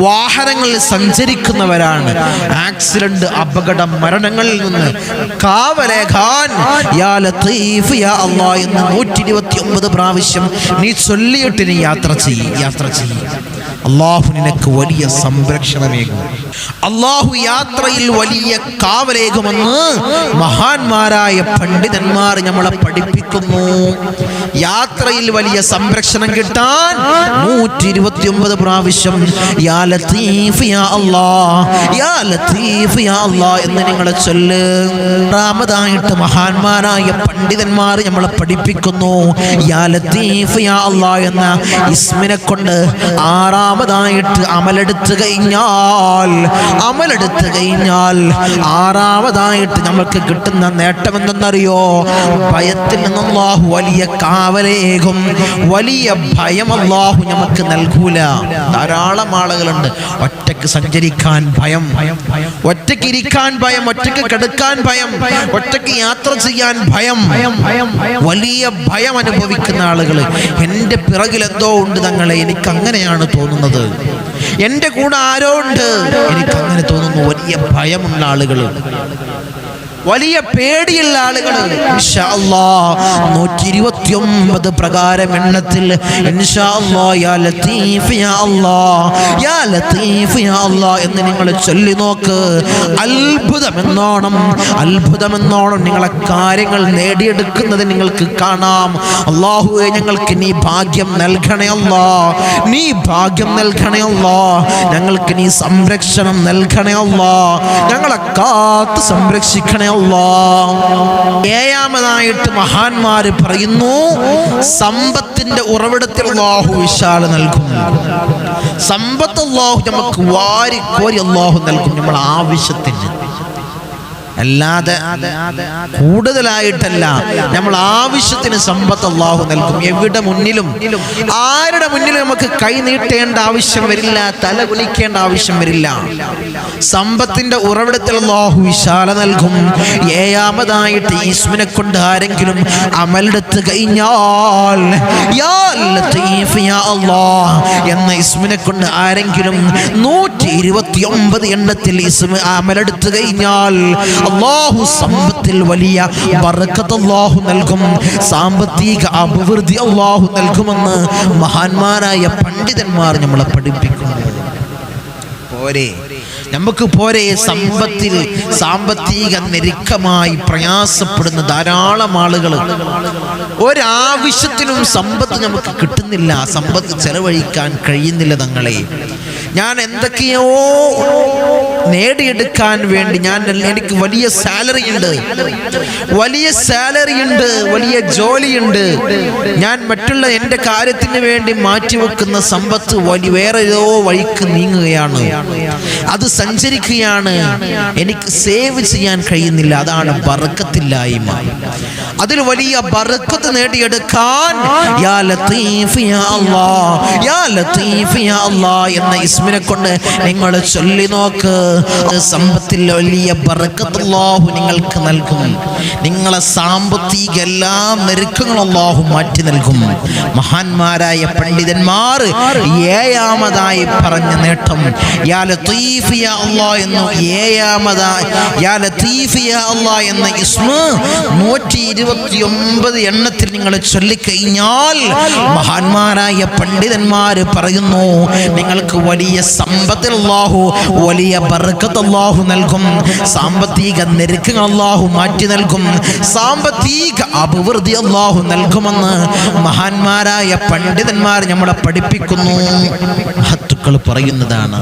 Speaker 1: വാഹനങ്ങളിൽ സഞ്ചരിക്കുന്നവരാണ്. ആക്സിഡന്റ്, അപകട മരണങ്ങളിൽ നിന്ന് കാവലേകാൻ യാ ലത്തീഫ് യാ അല്ലാഹ് എന്ന് 129 പ്രാവശ്യം നീ ചൊല്ലിയിട്ട് നീ യാത്ര ചെയ്യും. അള്ളാഹു നിനക്ക് വലിയ സംരക്ഷണമേകും. അള്ളാഹു യാത്രയിൽ വലിയ കാവലേകുമെന്ന് മഹാന്മാരായ പണ്ഡിതന്മാർ നമ്മളെ പഠിപ്പിക്കുന്നു. യാത്രയിൽ വലിയ സംരക്ഷണം കിട്ടാൻ 129 പ്രാവശ്യം യാ ലത്തീഫ് യാ അല്ലാഹ്, യാ ലത്തീഫ് യാ അല്ലാഹ് എന്ന് നിങ്ങൾ ചൊല്ല്. രണ്ടാമതായിട്ട് മഹാന്മാരായ പണ്ഡിതന്മാർ നമ്മളെ പഠിപ്പിക്കുന്നു, യാ ലത്തീഫ് യാ അല്ലാഹ് എന്ന ഇസ്മിനെ കൊണ്ട് ആറാമതായിട്ട് അമലെടുത്ത് കഴിഞ്ഞാൽ ആറാമതായിട്ട് നമുക്ക് കിട്ടുന്ന നേട്ടം എന്തെന്നറിയോ? ഭയത്തിൽ നിന്ന് അല്ലാഹു വലിയ കാവലേകും. വലിയ ഭയം അല്ലാഹു നമുക്ക് നൽകൂല. ധാരാളം ആളുകളുണ്ട് ഒറ്റയ്ക്ക് സഞ്ചരിക്കാൻ ഭയം, ഒറ്റയ്ക്ക് ഇരിക്കാൻ ഭയം, ഒറ്റയ്ക്ക് കിടക്കാൻ ഭയം, ഒറ്റയ്ക്ക് യാത്ര ചെയ്യാൻ ഭയം, വലിയ ഭയം അനുഭവിക്കുന്ന ആളുകൾ. എൻ്റെ പിറകിൽ എന്തോ ഉണ്ട് തങ്ങളെ, എനിക്ക് അങ്ങനെയാണ് തോന്നുന്നത്, എൻ്റെ കൂടെ ആരോ ഉണ്ട്, എനിക്ക് അങ്ങനെ തോന്നുന്നു. വലിയ ഭയമുള്ള ആളുകൾ, വലിയ പേടിയുള്ള ആളുകൾ ഇൻഷാ അല്ലാഹ് 129 പ്രകാരം എണ്ണത്തിൽ ഇൻഷാ അല്ലാഹ് യാ ലത്തീഫ് യാ അല്ലാഹ്, യാ ലത്തീഫ് യാ അല്ലാഹ് എന്ന് നിങ്ങൾ ചൊല്ലി നോക്ക്. അത്ഭുതമെന്നോണം നിങ്ങളെ കാര്യങ്ങൾ നേടിയെടുക്കുന്നത് നിങ്ങൾക്ക് കാണാം. അല്ലാഹുവേ, ഞങ്ങൾക്ക് നീ ഭാഗ്യം നൽകണേ അല്ലാഹ്, നീ ഭാഗ്യം നൽകണേ അല്ലാഹ്, ഞങ്ങൾക്ക് നീ സംരക്ഷണം നൽകണേ അല്ലാഹ്, ഞങ്ങളെ കാത്ത് സംരക്ഷിക്കണേ. ഏഴാമതായിട്ട് മഹാന്മാര് പറയുന്നു, സമ്പത്തിന്റെ ഉറവിടത്തിൽ അല്ലാഹു വിശാല നൽകും. സമ്പത്ത് അല്ലാഹു നമുക്ക് വാരിക്കോരി അല്ലാഹു നൽകും, നമ്മൾ ആവശ്യത്തിന്, അല്ലാതെ കൂടുതലായിട്ടല്ല. നമ്മൾ ആവശ്യത്തിന് സമ്പത്ത് അല്ലാഹു നൽകും. എവിടെ മുന്നിലും ആരുടെ മുന്നിലും നമുക്ക് കൈ നീട്ടേണ്ട ആവശ്യം വരില്ല, തല കുനിക്കേണ്ട ആവശ്യം വരില്ല. സമ്പത്തിന്റെ ഉറവിടത്തിൽ അല്ലാഹു വിശാല നൽകും. ഏഴാമതായിട്ട് ഈസ്മിനെ കൊണ്ട് ആരെങ്കിലും അമലെടുത്ത് കഴിഞ്ഞാൽ യാ ലത്തീഫ് യാ അല്ലാഹ് എന്ന ഇസ്മിനെ കൊണ്ട് ആരെങ്കിലും 129 എണ്ണത്തിൽ ഇസ്മ അമലെടുത്ത് കഴിഞ്ഞാൽ അല്ലാഹു സമ്പത്തിൽ വലിയ ബറക്കത്ത് അല്ലാഹു നൽകും, സാമ്പത്തിക അഭിവൃദ്ധി അല്ലാഹു നൽകുമെന്ന് മഹാന്മാരായ പണ്ഡിതന്മാർ നമ്മളെ പഠിപ്പിക്കുന്നു. നമുക്ക് പോരെ സമ്പത്തിൽ സാമ്പത്തിക ഞെരുക്കമായി പ്രയാസപ്പെടുന്ന ധാരാളം ആളുകൾ. ഒരാവശ്യത്തിനും സമ്പത്ത് നമുക്ക് കിട്ടുന്നില്ല, സമ്പത്ത് ചെലവഴിക്കാൻ കഴിയുന്നില്ല. തങ്ങളെ, ഞാൻ എന്തൊക്കെയോ നേടിയെടുക്കാൻ വേണ്ടി എനിക്ക് വലിയ സാലറി ഉണ്ട്, വലിയ ജോലിയുണ്ട്, ഞാൻ മറ്റുള്ള എൻ്റെ കാര്യത്തിന് വേണ്ടി മാറ്റിവെക്കുന്ന സമ്പത്ത് വേറെ ഏതോ വഴിക്ക് നീങ്ങുകയാണ്, അത് സഞ്ചരിക്കുകയാണ്, എനിക്ക് സേവ് ചെയ്യാൻ കഴിയുന്നില്ല. അതാണ് ബറക്കത്തില്ലായ്മ. അതിൽ വലിയ ബറക്കത്ത് നേടിയെടുക്കാൻ യാ ലത്തീഫ് യാ അല്ലാഹ്, യാ ലത്തീഫ് യാ അല്ലാഹ് എന്ന ഇസ്മിനെ കൊണ്ട് നിങ്ങൾ ചൊല്ലി നോക്ക്. സമ്പത്തിൽ വലിയ ബറക്കത്ത് അല്ലാഹു നിങ്ങൾക്ക് നൽകും. നിങ്ങളെ സാമ്പത്തിക എല്ലാ ഞെരുക്കങ്ങളും അല്ലാഹു മാറ്റി നൽകും. മഹാന്മാരായ പണ്ഡിതന്മാർ ഏഴാമതായി പറഞ്ഞ നേട്ടം യാ ലത്തീഫ് യാ അല്ലാഹ് എന്ന യാ ലത്തീഫ് യാ അല്ലാഹ് എന്ന ഇസ്മ 129 എണ്ണത്തിൽ നിങ്ങൾ ചൊല്ലിക്കഴിഞ്ഞാൽ മഹാന്മാരായ പണ്ഡിതന്മാർ പറയുന്നു, നിങ്ങൾക്ക് വലിയ സമ്പത്തിൽ അല്ലാഹു വലിയ ബർക്കത്ത് അല്ലാഹു നൽകും, സാമ്പത്തിക ഞെരുക്കങ്ങൾ അല്ലാഹു മാറ്റി നൽകും, സാമ്പത്തിക അഭിവൃദ്ധി അല്ലാഹു നൽകുമെന്ന് മഹാന്മാരായ പണ്ഡിതന്മാർ നമ്മളെ പഠിപ്പിക്കുന്നു. മഹത്തുക്കൾ പറയുന്നതാണ്.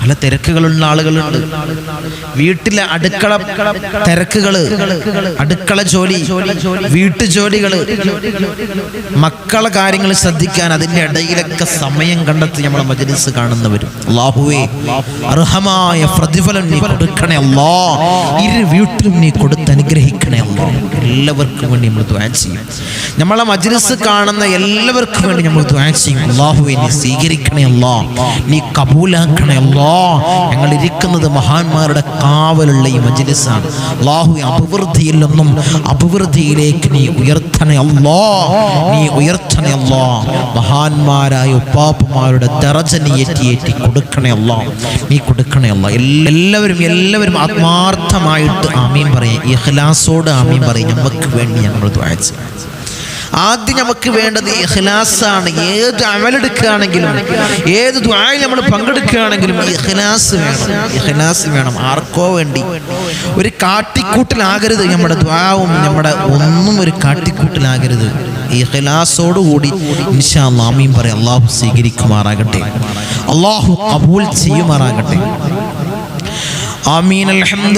Speaker 1: പല തിരക്കുകളുള്ള ആളുകളുണ്ട്. വീട്ടിലെ അടുക്കള തിരക്കുകള്, അടുക്കള ജോലി, വീട്ടുജോലികള്, മക്കളെ കാര്യങ്ങൾ ശ്രദ്ധിക്കാൻ അതിന്റെ ഇടയിലൊക്കെ സമയം കണ്ടെത്തി നമ്മളെ മജ്‌ലിസ് കാണുന്നവരും. അല്ലാഹുവേ, അർഹമായ പ്രതിഫലം നീ കൊടുക്കണേ അല്ലാ. ഇരു വീട്ടിലും നീ കൊടുത്ത് അനുഗ്രഹിക്കണേ അല്ലാ. എല്ലാവർക്കും വേണ്ടി നമ്മൾ ദുആ ചെയ്യും. നമ്മളെ മജ്‌ലിസ് കാണുന്ന എല്ലാവർക്കും വേണ്ടി നമ്മൾ ദുആ ചെയ്യും. അല്ലാഹുവേ, നീ സ്വീകരിക്കണേ അല്ലാ, നീ കബൂലാക്കണേ അല്ലാ. ഞങ്ങൾ ഇരിക്കുന്നത് മഹാന്മാരുടെ കാവലുള്ള ഈ മജ്‌ലിസാണ്. അല്ലാഹുവേ, അഭിവൃദ്ധിയിൽ നിന്നും അഭിവൃദ്ധിയിലേക്ക് നീ ഉയർത്തണേ അല്ലാ, നീ ഉയർത്തണേ അല്ലാ. മഹാന്മാരായ ഉപ്പാപ്പമാരുടെ ദറജ നീ ഏറ്റി കൊടുക്കണേ അല്ലാ, നീ കൊടുക്കണേ അല്ലാ. എല്ലാവരും ആത്മാർത്ഥമായിട്ട് ആമീൻ പറയും, ഇഖ്ലാസോട് ആമീൻ പറയും. നമുക്ക് വേണ്ടി ഞങ്ങൾ ദുആ ചെയ്യും. ആദ്യം നമുക്ക് വേണ്ടത് ഇഖ്ലാസാണ്. ഏത് അമലെടുക്കുകയാണെങ്കിലും, ഏത് ദുആയിൽ നമ്മൾ പങ്കെടുക്കുകയാണെങ്കിലും ഇഖ്ലാസ് വേണം. ആർക്കോ വേണ്ടി ഒരു കാട്ടിക്കൂട്ടലാകരുത്. നമ്മുടെ ദുആവും നമ്മുടെ ഒന്നും ഒരു കാട്ടിക്കൂട്ടലാകരുത്. ഇഖ്ലാസോടുകൂടി ഇൻഷാ അല്ലാഹ് ആമീൻ പറയാം. അല്ലാഹു സ്വീകരിക്കുമാറാകട്ടെ, അല്ലാഹു ഖബൂൽ ചെയ്യുമാറാകട്ടെ. آمين. الحمد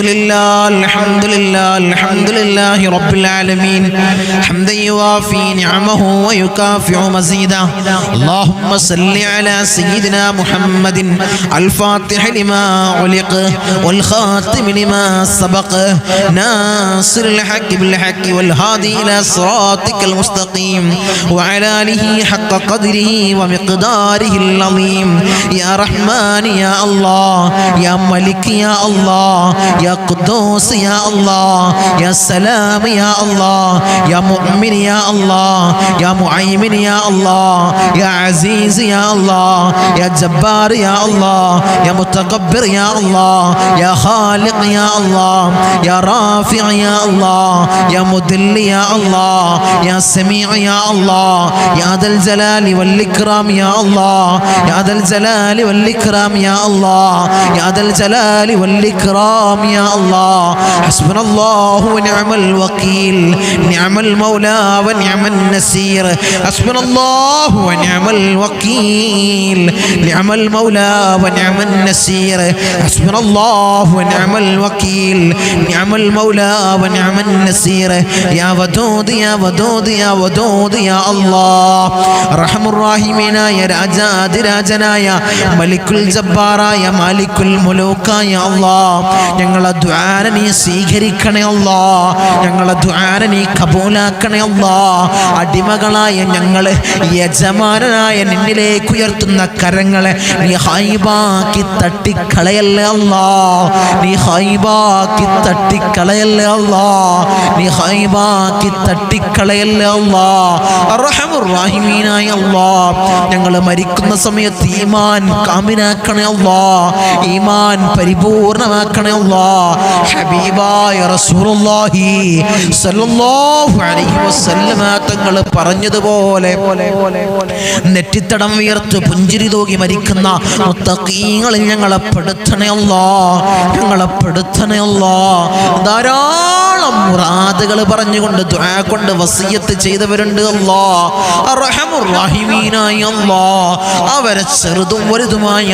Speaker 1: لله رب العالمين حمدا يوافي نعمه ويكافئ مزيدا. اللهم صل على سيدنا محمد الفاتح لما علق والخاتم لما سبق ناصر الحق بالحق والهادي إلى صراطك المستقيم وعلى آله حق قدره ومقداره العظيم. يا رحمن يا الله، يا ملك يا الله، يا قدوس يا الله، يا سلام يا الله، يا مؤمن يا الله، يا معيمن يا الله، يا عزيز يا الله، يا جبار يا الله، يا متكبر يا الله، يا خالق يا الله، يا رافع يا الله، يا مذل يا الله، يا سميع يا الله، يا ذا الجلال والإكرام يا الله، يا ذا الجلال والإكرام يا الله، يا ذا الجلال والإكرام يا الله. حسبنا الله ونعم الوكيل، نعم المولى ونعم النصير. حسبنا الله ونعم الوكيل، نعم المولى ونعم النصير. حسبنا الله ونعم الوكيل، نعم المولى ونعم النصير. يا ودود يا ودود يا ودود يا الله. رحم الراحمين يا രാജാതി രാജനായ മലിക്കുൽ ജബ്ബാറായ മാലിക്കുൽ മുലൂക്കായ അല്ലാഹ്, ഞങ്ങളെ ദുആനെ നീ സ്വീകരിക്കണേ അല്ലാഹ്, ഞങ്ങളെ ദുആനെ നീ കബൂലാക്കണേ അല്ലാഹ്. അടിമകളായ ഞങ്ങളെ യജമാനനായ നിന്നിലേക്ക് ഉയർത്തുന്ന കരങ്ങളെ നീ ഹൈബാക്കി തട്ടിക്കളയല്ലേ അല്ലാഹ്, നീ ഹൈബാക്കി തട്ടിക്കളയല്ലേ അല്ലാഹ്, നീ ഹൈബാക്കി തട്ടിക്കളയല്ലേ അല്ലാഹ്. അർഹമുർ റഹീമീനായ അല്ലാഹ്, ഞങ്ങൾ മരിക്കുന്ന സമയത്ത് ഈമാൻ കാമിലാക്കണേ അല്ലാഹ്, ഈമാൻ പരിപൂർണമാക്കണേ അല്ലാഹ്. ഹബീബായ റസൂലുള്ളാഹി സ്വല്ലല്ലാഹു അലൈഹി വസല്ലമ തങ്ങൾ പറഞ്ഞതുപോലെ നെറ്റിത്തടം ഉയർത്ത് പുഞ്ചിരി തൂകി മരിക്കുന്ന മുത്തഖീങ്ങളിൽ ഞങ്ങളെ പെടുത്തണേ അല്ലാഹ്, ഞങ്ങളെ പെടുത്തണേ അല്ലാഹ്. ധാരാളം മുറാദുകൾ പറഞ്ഞുകൊണ്ട് ദുആ കൊണ്ട് വസിയത്ത് ചെയ്തവരുണ്ട് അല്ലാഹ്. അർഹമുർ റഹീമീനായ അല്ലാഹ്, അവരെ ചെറുതും വലുതുമായ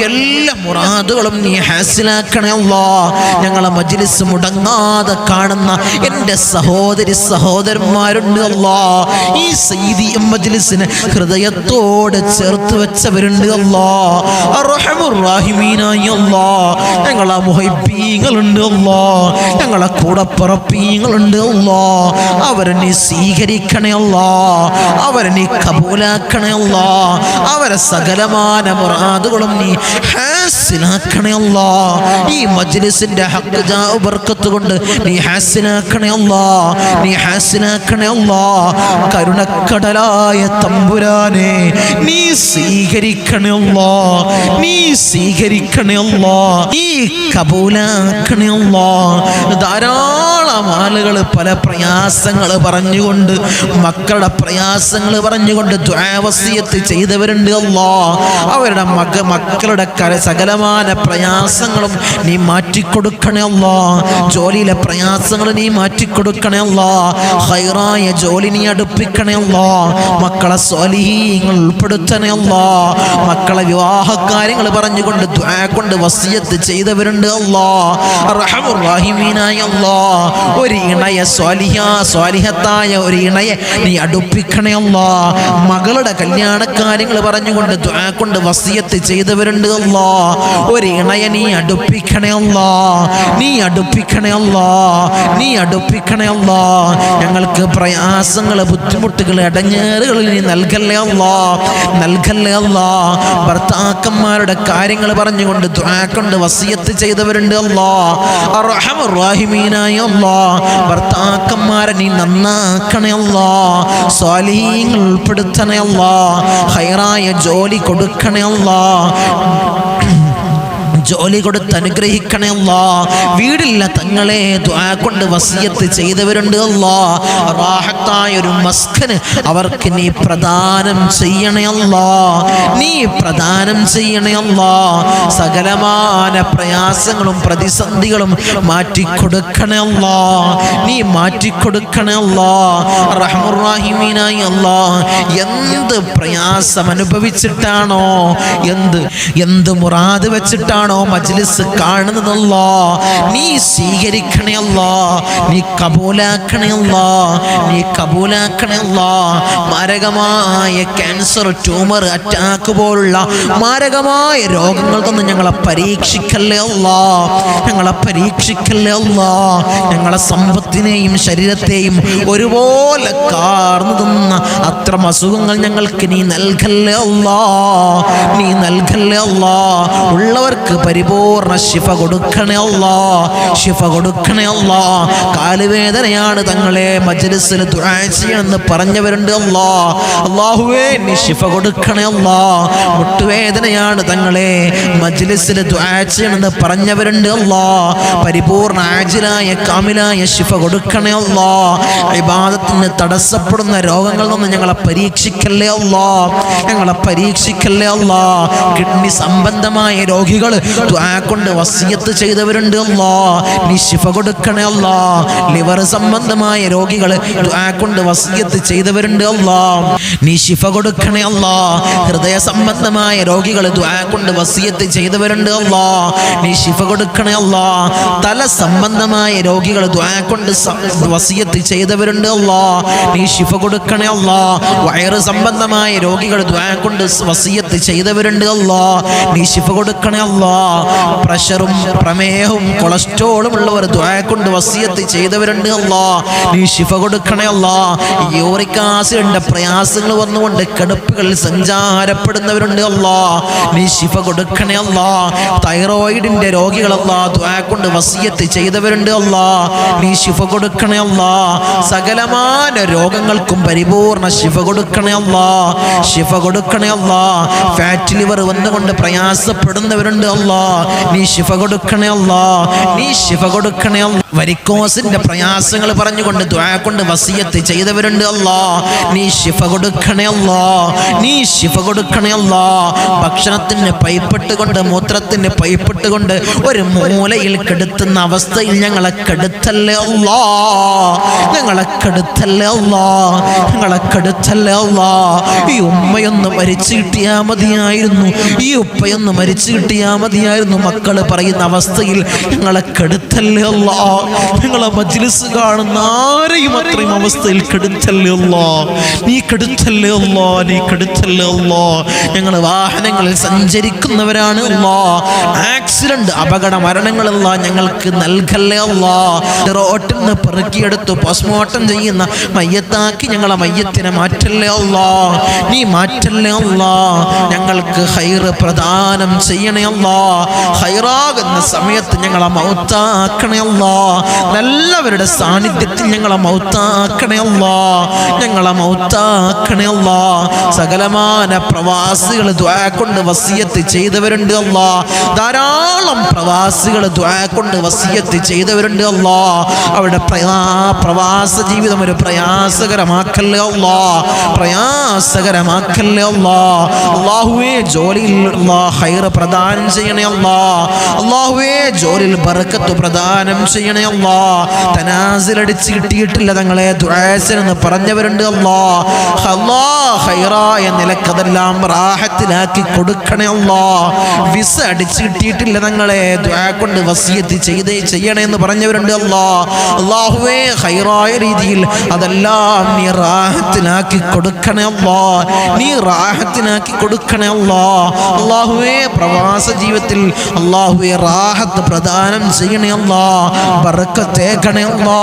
Speaker 1: എല്ലാ മുറാദുകളും നീ ഹാസിലാക്കണേ അല്ലാഹ്. ഞങ്ങളെ മജ്‌ലിസ് മുടങ്ങാതെ കാണുന്ന എൻ്റെ സഹോദരി സഹോദരന്മാരുണ്ട് അല്ലാഹ്. ഈ സയ്യിദി മജ്‌ലിസിനെ ഹൃദയത്തോട് ചേർത്ത് വെച്ചവരുണ്ട് അല്ലാഹ്. അർഹമുർ റഹീമീനായ അല്ലാഹ്, ഞങ്ങളെ മുഹബ്ബീങ്ങളുണ്ട് അല്ലാഹ്, ഞങ്ങളെ കൂടപ്പിറപ്പീങ്ങളുണ്ട് അല്ലാഹ്. അവരെ നീ സ്വീകരിക്കണേ അല്ലാഹ്, അവരെ നീ കബൂലാക്കണേ അല്ലാഹ്. അവരെ സകലമാന മുറാദുകളും നീ ഹാസിലാക്കണേ അല്ലാഹ്. ഈ മജ്‌ലിസിന്റെ ഹഖ് ജാ ബർക്കത്ത് കൊണ്ട് നീ ഹാസിലാക്കണേ അല്ലാഹ്, നീ ഹാസിലാക്കണേ അല്ലാഹ്. കരുണക്കടലായ തമ്പുരാനെ നീ സ്വീകരിക്കണേ അല്ലാഹ്, നീ സ്വീകരിക്കണേ അല്ലാഹ്, നീ കബൂലാക്കണേ അല്ലാഹ്. ധാരാളം ധാരാളം ആളുകൾ പല പ്രയാസങ്ങൾ പറഞ്ഞുകൊണ്ട്, മക്കളുടെ പ്രയാസങ്ങൾ പറഞ്ഞുകൊണ്ട് ദുആ വസിയത്ത് ചെയ്തവരുണ്ട്. അല്ലാഹ് അവരുടെ മക്കളുടെ സകലമായ പ്രയാസങ്ങളും നീ മാറ്റിക്കൊടുക്കണേ അല്ലാഹ്. ജോലിയിലെ പ്രയാസങ്ങൾ നീ മാറ്റിക്കൊടുക്കണേ അല്ലാഹ്. ഖൈറായ ജോലി നീ അടുപ്പിക്കണേ അല്ലാഹ്. മക്കളെ സ്വാലിഹീങ്ങൾ ഉൾപ്പെടുത്തണേ അല്ലാഹ്. മക്കളെ വിവാഹ കാര്യങ്ങൾ പറഞ്ഞുകൊണ്ട് ദുആ കൊണ്ട് വസിയത്ത് ചെയ്തവരുണ്ട്. അല്ലാഹ് അർഹമുർ റഹീമീനായ അല്ലാഹ് ഒരു ഇണയ സ്വാലിഹത്തായ ഒരു ഇണയെ നീ അടുപ്പിക്കണേ അല്ലാഹ്. മകളുടെ കല്യാണ കാര്യങ്ങൾ പറഞ്ഞുകൊണ്ട് ദുആ കൊണ്ട് വസിയത്ത് ചെയ്തവരുണ്ട്. അല്ലാഹ് ഒരു ഇണയെ നീ അടുപ്പിക്കണേ അല്ലാഹ്. നീ അടുപ്പിക്കണേ അല്ലാഹ്. നീ അടുപ്പിക്കണേ അല്ലാഹ്. ഞങ്ങൾക്ക് പ്രയാസങ്ങൾ, ബുദ്ധിമുട്ടുകൾ, ഇടങ്ങേറുകൾ നീ നൽകല്ലേ അല്ലാഹ്. നൽകല്ലേ അല്ലാഹ്. ഭർത്താക്കന്മാരുടെ കാര്യങ്ങൾ പറഞ്ഞുകൊണ്ട് ദുആ കൊണ്ട് വസിയത്ത് ചെയ്തവരുണ്ട്. അല്ലാഹ് അർഹമുർ റഹീമീനായ അല്ലാഹ് ഭർത്താക്കന്മാരെ നീ നന്നാക്കണേ അല്ലാഹ്. സ്വാലിഹീങ്ങൾ ഉൾപ്പെടുത്തണേ അല്ലാഹ്. ഖൈറായ ജോലി കൊടുക്കണേ അല്ലാഹ്. ജോലി കൊടുത്ത് അനുഗ്രഹിക്കണേ അല്ലാഹ്. വീടില്ല തങ്ങളെ ദുആ കൊണ്ട് വസിയത്ത് ചെയ്തവരുണ്ട്. അല്ലാഹ് റാഹത്തായ ഒരു മസ്കന് അവർക്ക് നീ പ്രദാനം ചെയ്യണേ അല്ലാഹ്. നീ പ്രദാനം ചെയ്യണേ അല്ലാഹ്. സകലമായ പ്രയാസങ്ങളും പ്രതിസന്ധികളും മാറ്റിക്കൊടുക്കണേ അല്ലാഹ്. നീ മാറ്റിക്കൊടുക്കണേ അല്ലാഹ്. റഹ്മുർ റഹീമീനായ അല്ലാഹ് എന്ത് പ്രയാസം അനുഭവിച്ചിട്ടാണോ, എന്ത് മുറാദ് വെച്ചിട്ടാണോ മജ്ലിസ് കാണുന്നതല്ലോ, നീ സ്വീകരിക്കണേ അല്ലാഹ്. നീ കബൂലാക്കണേ അല്ലാഹ്. നീ കബൂലാക്കണേ അല്ലാഹ്. മാരകമായ ക്യാൻസർ, ട്യൂമർ, അറ്റാക്ക് പോലുള്ള മാരകമായ രോഗങ്ങൾ തന്ന് ഞങ്ങളെ പരീക്ഷിക്കല്ലേ അല്ലാഹ്. ഞങ്ങളെ പരീക്ഷിക്കല്ലേ അല്ലാഹ്. ഞങ്ങളെ സമ്പത്തിനെയും ശരീരത്തെയും ഒരുപോലെ കാർന്നു തിന്ന അത്തരം അസുഖങ്ങൾ ഞങ്ങൾക്ക് നീ നൽകല്ലേ അല്ലാഹ്. നീ നൽകല്ലേ അല്ലാഹ്. ഉള്ളവർക്ക് പരിപൂർണ ശിഫ കൊടുക്കണേ അല്ലാഹ്. ശിഫ കൊടുക്കണേ അല്ലാഹ്. കാലുവേദനയാണ് തങ്ങളെ മജ്ലിസിൽ ദുആ ചെയ്യണമെന്ന് പറഞ്ഞവരുണ്ട്. അല്ലാഹ് അല്ലാഹുവേ നീ ശിഫ കൊടുക്കണേ അല്ലാഹ്. മുട്ടുവേദനയാണ് തങ്ങളെ മജ്ലിസിൽ ദുആ ചെയ്യണമെന്ന് പറഞ്ഞവരുണ്ട്. അല്ലാഹ് പരിപൂർണ ആജിലായ കാമിലായ ശിഫ കൊടുക്കണേ അല്ലാഹ്. ഇബാദത്തിന് തടസ്സപ്പെടുന്ന രോഗങ്ങളിൽ നിന്ന് ഞങ്ങളെ പരീക്ഷിക്കല്ലേ അല്ലാഹ്. ഞങ്ങളെ പരീക്ഷിക്കല്ലേ അല്ലാഹ്. കിഡ്നി സംബന്ധമായ രോഗികൾ ദുആ കൊണ്ട് വസിയത്ത് ചെയ്തവരുണ്ട്. അല്ലാഹ് നീ ശിഫ കൊടുക്കണേ അല്ലാഹ്. ലിവർ സംബന്ധമായ രോഗികൾ ദുആ കൊണ്ട് വസിയത്ത് ചെയ്തവരുണ്ട്. അല്ലാഹ് നീ ശിഫ കൊടുക്കണേ അല്ലാഹ്. ഹൃദയ സംബന്ധമായ രോഗികൾ ദുആ കൊണ്ട് വസിയത്ത് ചെയ്തവരുണ്ട്. അല്ലാഹ് നീ ശിഫ കൊടുക്കണേ അല്ലാഹ്. തല സംബന്ധമായ രോഗികൾ ദുആ കൊണ്ട് വസിയത്ത് ചെയ്തവരുണ്ട്. അല്ലാഹ് നീ ശിഫ കൊടുക്കണേ അല്ലാഹ്. വയറ് സംബന്ധമായ രോഗികൾ ദുആ കൊണ്ട് വസിയത്ത് ചെയ്തവരുണ്ട്. അല്ലാഹ് നീ ശിഫ കൊടുക്കണേ അല്ലാഹ്. പ്രഷറും പ്രമേഹവും കൊളസ്ട്രോളും ഉള്ളവർ ദുആ കൊണ്ട് വസിയത്ത് ചെയ്തവരുണ്ട്. അല്ലാഹ് നീ ശിഫ കൊടുക്കണേ അല്ലാഹ്. യൂറിക് ആസിഡിന്റെ പ്രയാസങ്ങൾ വന്നുകൊണ്ട് കിടപ്പുകളിൽ സഞ്ചാരപ്പെടുന്നവരുണ്ട്. അല്ലാഹ് നീ ശിഫ കൊടുക്കണേ അല്ലാഹ്. തൈറോയിഡിന്റെ രോഗികൾ അല്ലാഹ് ദുആ കൊണ്ട് വസിയത്ത് ചെയ്തവരുണ്ട്. അല്ലാഹ് നീ ശിഫ കൊടുക്കണേ അല്ലാഹ്. സകലമായ രോഗങ്ങൾക്കും പരിപൂർണ ശിഫ കൊടുക്കണേ അല്ലാഹ്. ശിഫ കൊടുക്കണേ അല്ലാഹ്. ഫാറ്റ് ലിവർ വന്നുകൊണ്ട് പ്രയാസപ്പെടുന്നവരുണ്ട്. അല്ലാഹ് നീ ശിഫ കൊടുക്കണേ അല്ലാഹ്. നീ ശിഫ കൊടുക്കണേ അല്ലാഹ്. വരിക്കോസിന്റെ പ്രയാസങ്ങൾ പറഞ്ഞുകൊണ്ട് ദുആ കൊണ്ട് വസിയത്ത് ചെയ്തവരുണ്ട്. അല്ലാഹ് നീ ശിഫ കൊടുക്കണേ അല്ലാഹ്. നീ ശിഫ കൊടുക്കണേ അല്ലാഹ്. ഭക്ഷണത്തിന് പൈപ്പിട്ടുകൊണ്ട്, മൂത്രത്തിന് പൈപ്പിട്ടുകൊണ്ട് ഒരു മൂലയിൽ കെടുത്തുന്ന അവസ്ഥയിൽ ഞങ്ങളെ കെടുത്തല്ലേ അല്ലാഹ്. ഞങ്ങളെ കെടുത്തല്ലേ അല്ലാഹ്. ഞങ്ങളെ കെടുത്തല്ലേ അല്ലാഹ്. ഈ ഉമ്മയൊന്ന് മരിച്ചു കിട്ടിയാ മതിയായിരുന്നു, ഈ ഉപ്പയൊന്ന് മരിച്ചു കിട്ടിയാ മതിയായിരുന്നു മക്കള് പറയുന്ന അവസ്ഥയിൽ ഞങ്ങളെ കെടുത്തല്ലേ അല്ലാഹ്. ഞങ്ങളെ മജ്ലിസ് കാണുന്ന ആരെയും അത്രയും അവസ്ഥയിൽ കെടുത്തല്ലേ അല്ലാഹ്. നീ കെടുത്തല്ലേ അല്ലാഹ്. നീ കെടുത്തല്ലേ അല്ലാഹ്. ഞങ്ങൾ വാഹനങ്ങളിൽ സഞ്ചരിക്കുന്നവരാണ് അല്ലാഹ്. ആക്സിഡന്റ്, അപകട മരണങ്ങളെല്ലാം ഞങ്ങൾക്ക് നൽകല്ലേ അല്ലാഹ്. റോട്ടിൽ നിന്ന് പെറുക്കിയെടുത്ത് പോസ്റ്റ്മോർട്ടം ചെയ്യുന്ന മയ്യത്താക്കി ഞങ്ങളെ മയ്യത്തിനെ മാറ്റല്ലേ അല്ലാഹ്. നീ മാറ്റല്ലേ അല്ലാഹ്. ഞങ്ങൾക്ക് ഖൈർ പ്രദാനം ചെയ്യണേ അല്ലാഹ്. ഹൈറാകുന്ന സമയത്ത് ഞങ്ങളെ മൗത്താക്കണേ അല്ലാ. നല്ലവരുടെ സാന്നിധ്യത്തിൽ ഞങ്ങളെ മൗത്താക്കണേ അല്ലാ. ഞങ്ങളെ മൗത്താക്കണേ അല്ലാ. സകലമാന പ്രവാസികൾ ദുആ കൊണ്ട് വസിയത്ത് ചെയ്തവരുണ്ട് അല്ലാ. ധാരാളം പ്രവാസികൾ ദുആ കൊണ്ട് വസിയത്ത് ചെയ്തവരുണ്ട് അല്ലാ. അവരുടെ പ്രവാസ ജീവിതം ഒരു പ്രയാസകരമാക്കല്ലേ അല്ലാ. പ്രയാസകരമാക്കല്ലേ അല്ലാ. അല്ലാഹുവേ ജോലിയിൽ ഖൈർ പ്രദാനം ചെയ്യണേ അല്ലാ. അല്ലാഹുവേ ജോലിയിൽ ബർക്കത്ത് പ്രദാനം ചെയ്യണേ അല്ലാ. തനാസിൽ അടിച്ച് കിട്ടിയിട്ടില്ല തങ്ങളെ ദുആസെന്ന് പറഞ്ഞവരുണ്ട് അല്ലാ. ഖൈറായ നിലക്കതെല്ലാം റാഹത്തിലാക്കി കൊടുക്കണേ അല്ലാ. വിസ അടിച്ച് കിട്ടിയിട്ടില്ല തങ്ങളെ ദുആ കൊണ്ട് വസിയത്ത് ചെയ്യണേ എന്ന് പറഞ്ഞവരുണ്ട് അല്ലാ. അല്ലാഹുവേ ഖൈറായ രീതിയിൽ അതെല്ലാം നീ റാഹത്തിലാക്കി കൊടുക്കണേ അല്ലാ. നീ റാഹത്തിലാക്കി കൊടുക്കണേ അല്ലാ. അല്ലാഹുവേ പ്രവാസ ജീവിതത്തിൽ അല്ലാഹുവേ റാഹത്ത് പ്രദാനം ചെയ്യണേ അല്ലാ. ബർക്കത്തേകണേ അല്ലാ.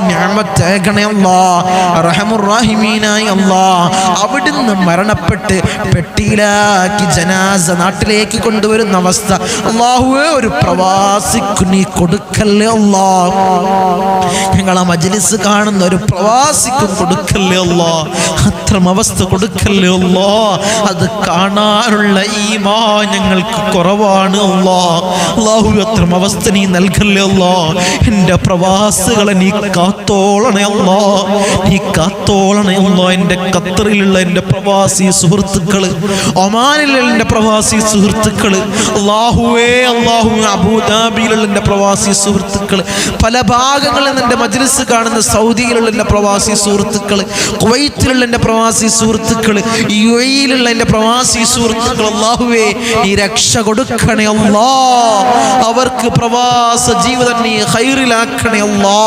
Speaker 1: നിഅമത്തേകണേ അല്ലാ. അർഹമുർ റഹീമീനായ അല്ലാ. അവിടുന്ന് മരണപ്പെട്ട് പെട്ടിയിലാക്കി ജനാസ നാട്ടിലേക്ക് കൊണ്ടുവരുന്ന അവസ്ഥ അല്ലാഹുവേ ഒരു പ്രവാസിക്ക് നീ കൊടുക്കല്ലേ അല്ലാ. ഞങ്ങളെ മജ്ലിസ് കാണുന്ന ഒരു പ്രവാസിക്കും കൊടുക്കല്ലേ അല്ലാ. അത്തരം അവസ്ഥ കൊടുക്കല്ലേ അല്ലാ. അത് കാണാനുള്ള ഈമാൻ ഞങ്ങൾക്ക് കുറവാണ് അല്ലാ. അല്ലാഹു അത്തരം അവസ്ഥ നീ നൽകല്ലേ അല്ലാ. എൻ്റെ പ്രവാസികളെ നീ കാത്തോളണേ അല്ലാ. നീ കാത്തോളണേ അല്ലാ. എൻ്റെ ഖത്തറിലുള്ള എൻ്റെ പ്രവാസി സുഹൃത്തുക്കള്, ഒമാനിലുള്ള എൻ്റെ പ്രവാസി സുഹൃത്തുക്കള്, അല്ലാഹുവേ അല്ലാഹുവേ അബൂദാബിയിലുള്ള എൻ്റെ പ്രവാസി സുഹൃത്തുക്കള്, പല ഭാഗങ്ങളിൽ നിന്ന് എൻ്റെ മജ്ലിസ് കാണുന്ന സൗദിയിലുള്ള എൻ്റെ പ്രവാസി സുഹൃത്തുക്കള്, കുവൈത്തിലുള്ള എൻ്റെ പ്രവാസി സുഹൃത്തുക്കള്, യുഎഇയിലുള്ള എൻ്റെ പ്രവാസി സുഹൃത്തുക്കൾ, അല്ലാഹുവേ നീ രക്ഷ കൊടുക്കണേ അല്ലാ. അവർക്ക് പ്രവാസ ജീവിതം നീ ഖൈറിലാക്കണേ അല്ലാ.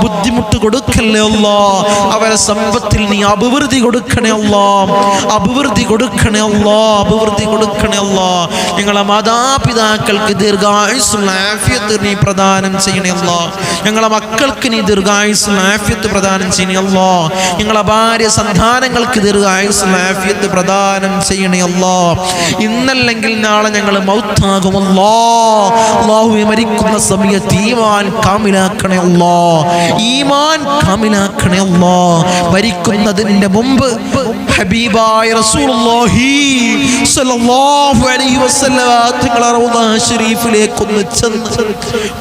Speaker 1: ബുദ്ധിമുട്ട് കൊടുക്കല്ലേ അല്ലാ. അവരെ സമ്പത്തിൽ നീ അഭിവൃദ്ധി കൊടുക്കണേ അല്ലാ. അഭിവൃദ്ധി കൊടുക്കണേ അല്ലാ. അഭിവൃദ്ധി കൊടുക്കണേ അല്ലാ. ഞങ്ങളെ മാതാപിതാക്കൾക്ക് ദീർഘായുസ്സും ആഫിയത്ത് നീ പ്രദാനം ചെയ്യണേ അല്ലാ. ഞങ്ങളെ മക്കൾക്ക് നീ ദീർഘായുസ്സും ആഫിയത്ത് പ്രദാനം ചെയ്യണേ അല്ലാ. ഞങ്ങളെ ഭാര്യ സന്താനങ്ങൾക്ക് ദീർഘായുസ്സും ആഫിയത്ത് പ്രദാനം ചെയ്യണേ അല്ലാ. ഇന്നല്ലെങ്കിൽ നാളെ ഞങ്ങൾ മൗത്താകും അല്ലാ. അല്ലാഹുവേ മരിക്കുന്ന സമയത്ത് ഈമാൻ കാമിലാക്കണേ അല്ലാ. ഈമാൻ കാമിലാക്കണേ അല്ലാ. മരിക്കുന്നതിന്റെ മുമ്പ് ഹബീബായ റസൂലുള്ളാഹി സ്വല്ലല്ലാഹു അലൈഹി വസല്ലം തങ്ങളുടെ റൗള ശരീഫിലേക്ക് ഒന്ന് ചെന്ന്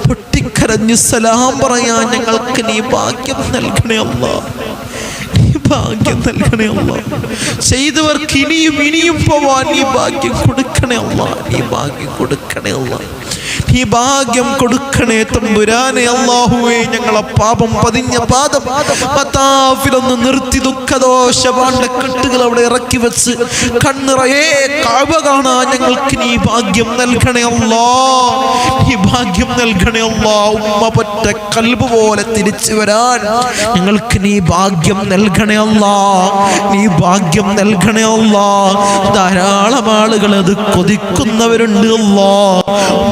Speaker 1: പൊട്ടിക്കരഞ്ഞ് സലാം പറയാൻ ഞങ്ങൾക്ക് നീ ഭാഗ്യം നൽകണേ അല്ലാ. ഭാഗ്യം നൽകണേ അല്ലാ. ചെയ്തവർക്ക് ഇനിയും ഇനിയും പോവാൻ നീ ഭാഗ്യം കൊടുക്കണേ അല്ലാ. നീ ഭാഗ്യം കൊടുക്കണേ അല്ലാ. നീ ഭാഗ്യം കൊടുക്കണേ തമ്പുരാനെ. അല്ലാഹുവേ ഞങ്ങളെ പാപം പതിഞ്ഞ പാദം മത്താഫിലൊന്ന് നിർത്തി ദുഃഖദോഷ പാണ്ഡക്കെട്ടുകൾ അവിടെ ഇറക്കി വെച്ച് കണ്ണിറയെ കഅബ കാണാൻ ഞങ്ങൾക്ക് നീ ഭാഗ്യം നൽകണേ അല്ലാ. നീ ഭാഗ്യം നൽകണേ അല്ലാ. ഉമ്മ പറ്റ കൽബ് പോലെ തിരിച്ചു വരാൻ ഞങ്ങൾക്ക് നീ ഭാഗ്യം നൽകണേ അല്ലാ. നീ ഭാഗ്യം നൽകണേ അല്ലാ. ധാരാളം ആളുകൾ അത് കൊതിക്കുന്നവരുണ്ട് അല്ലാ.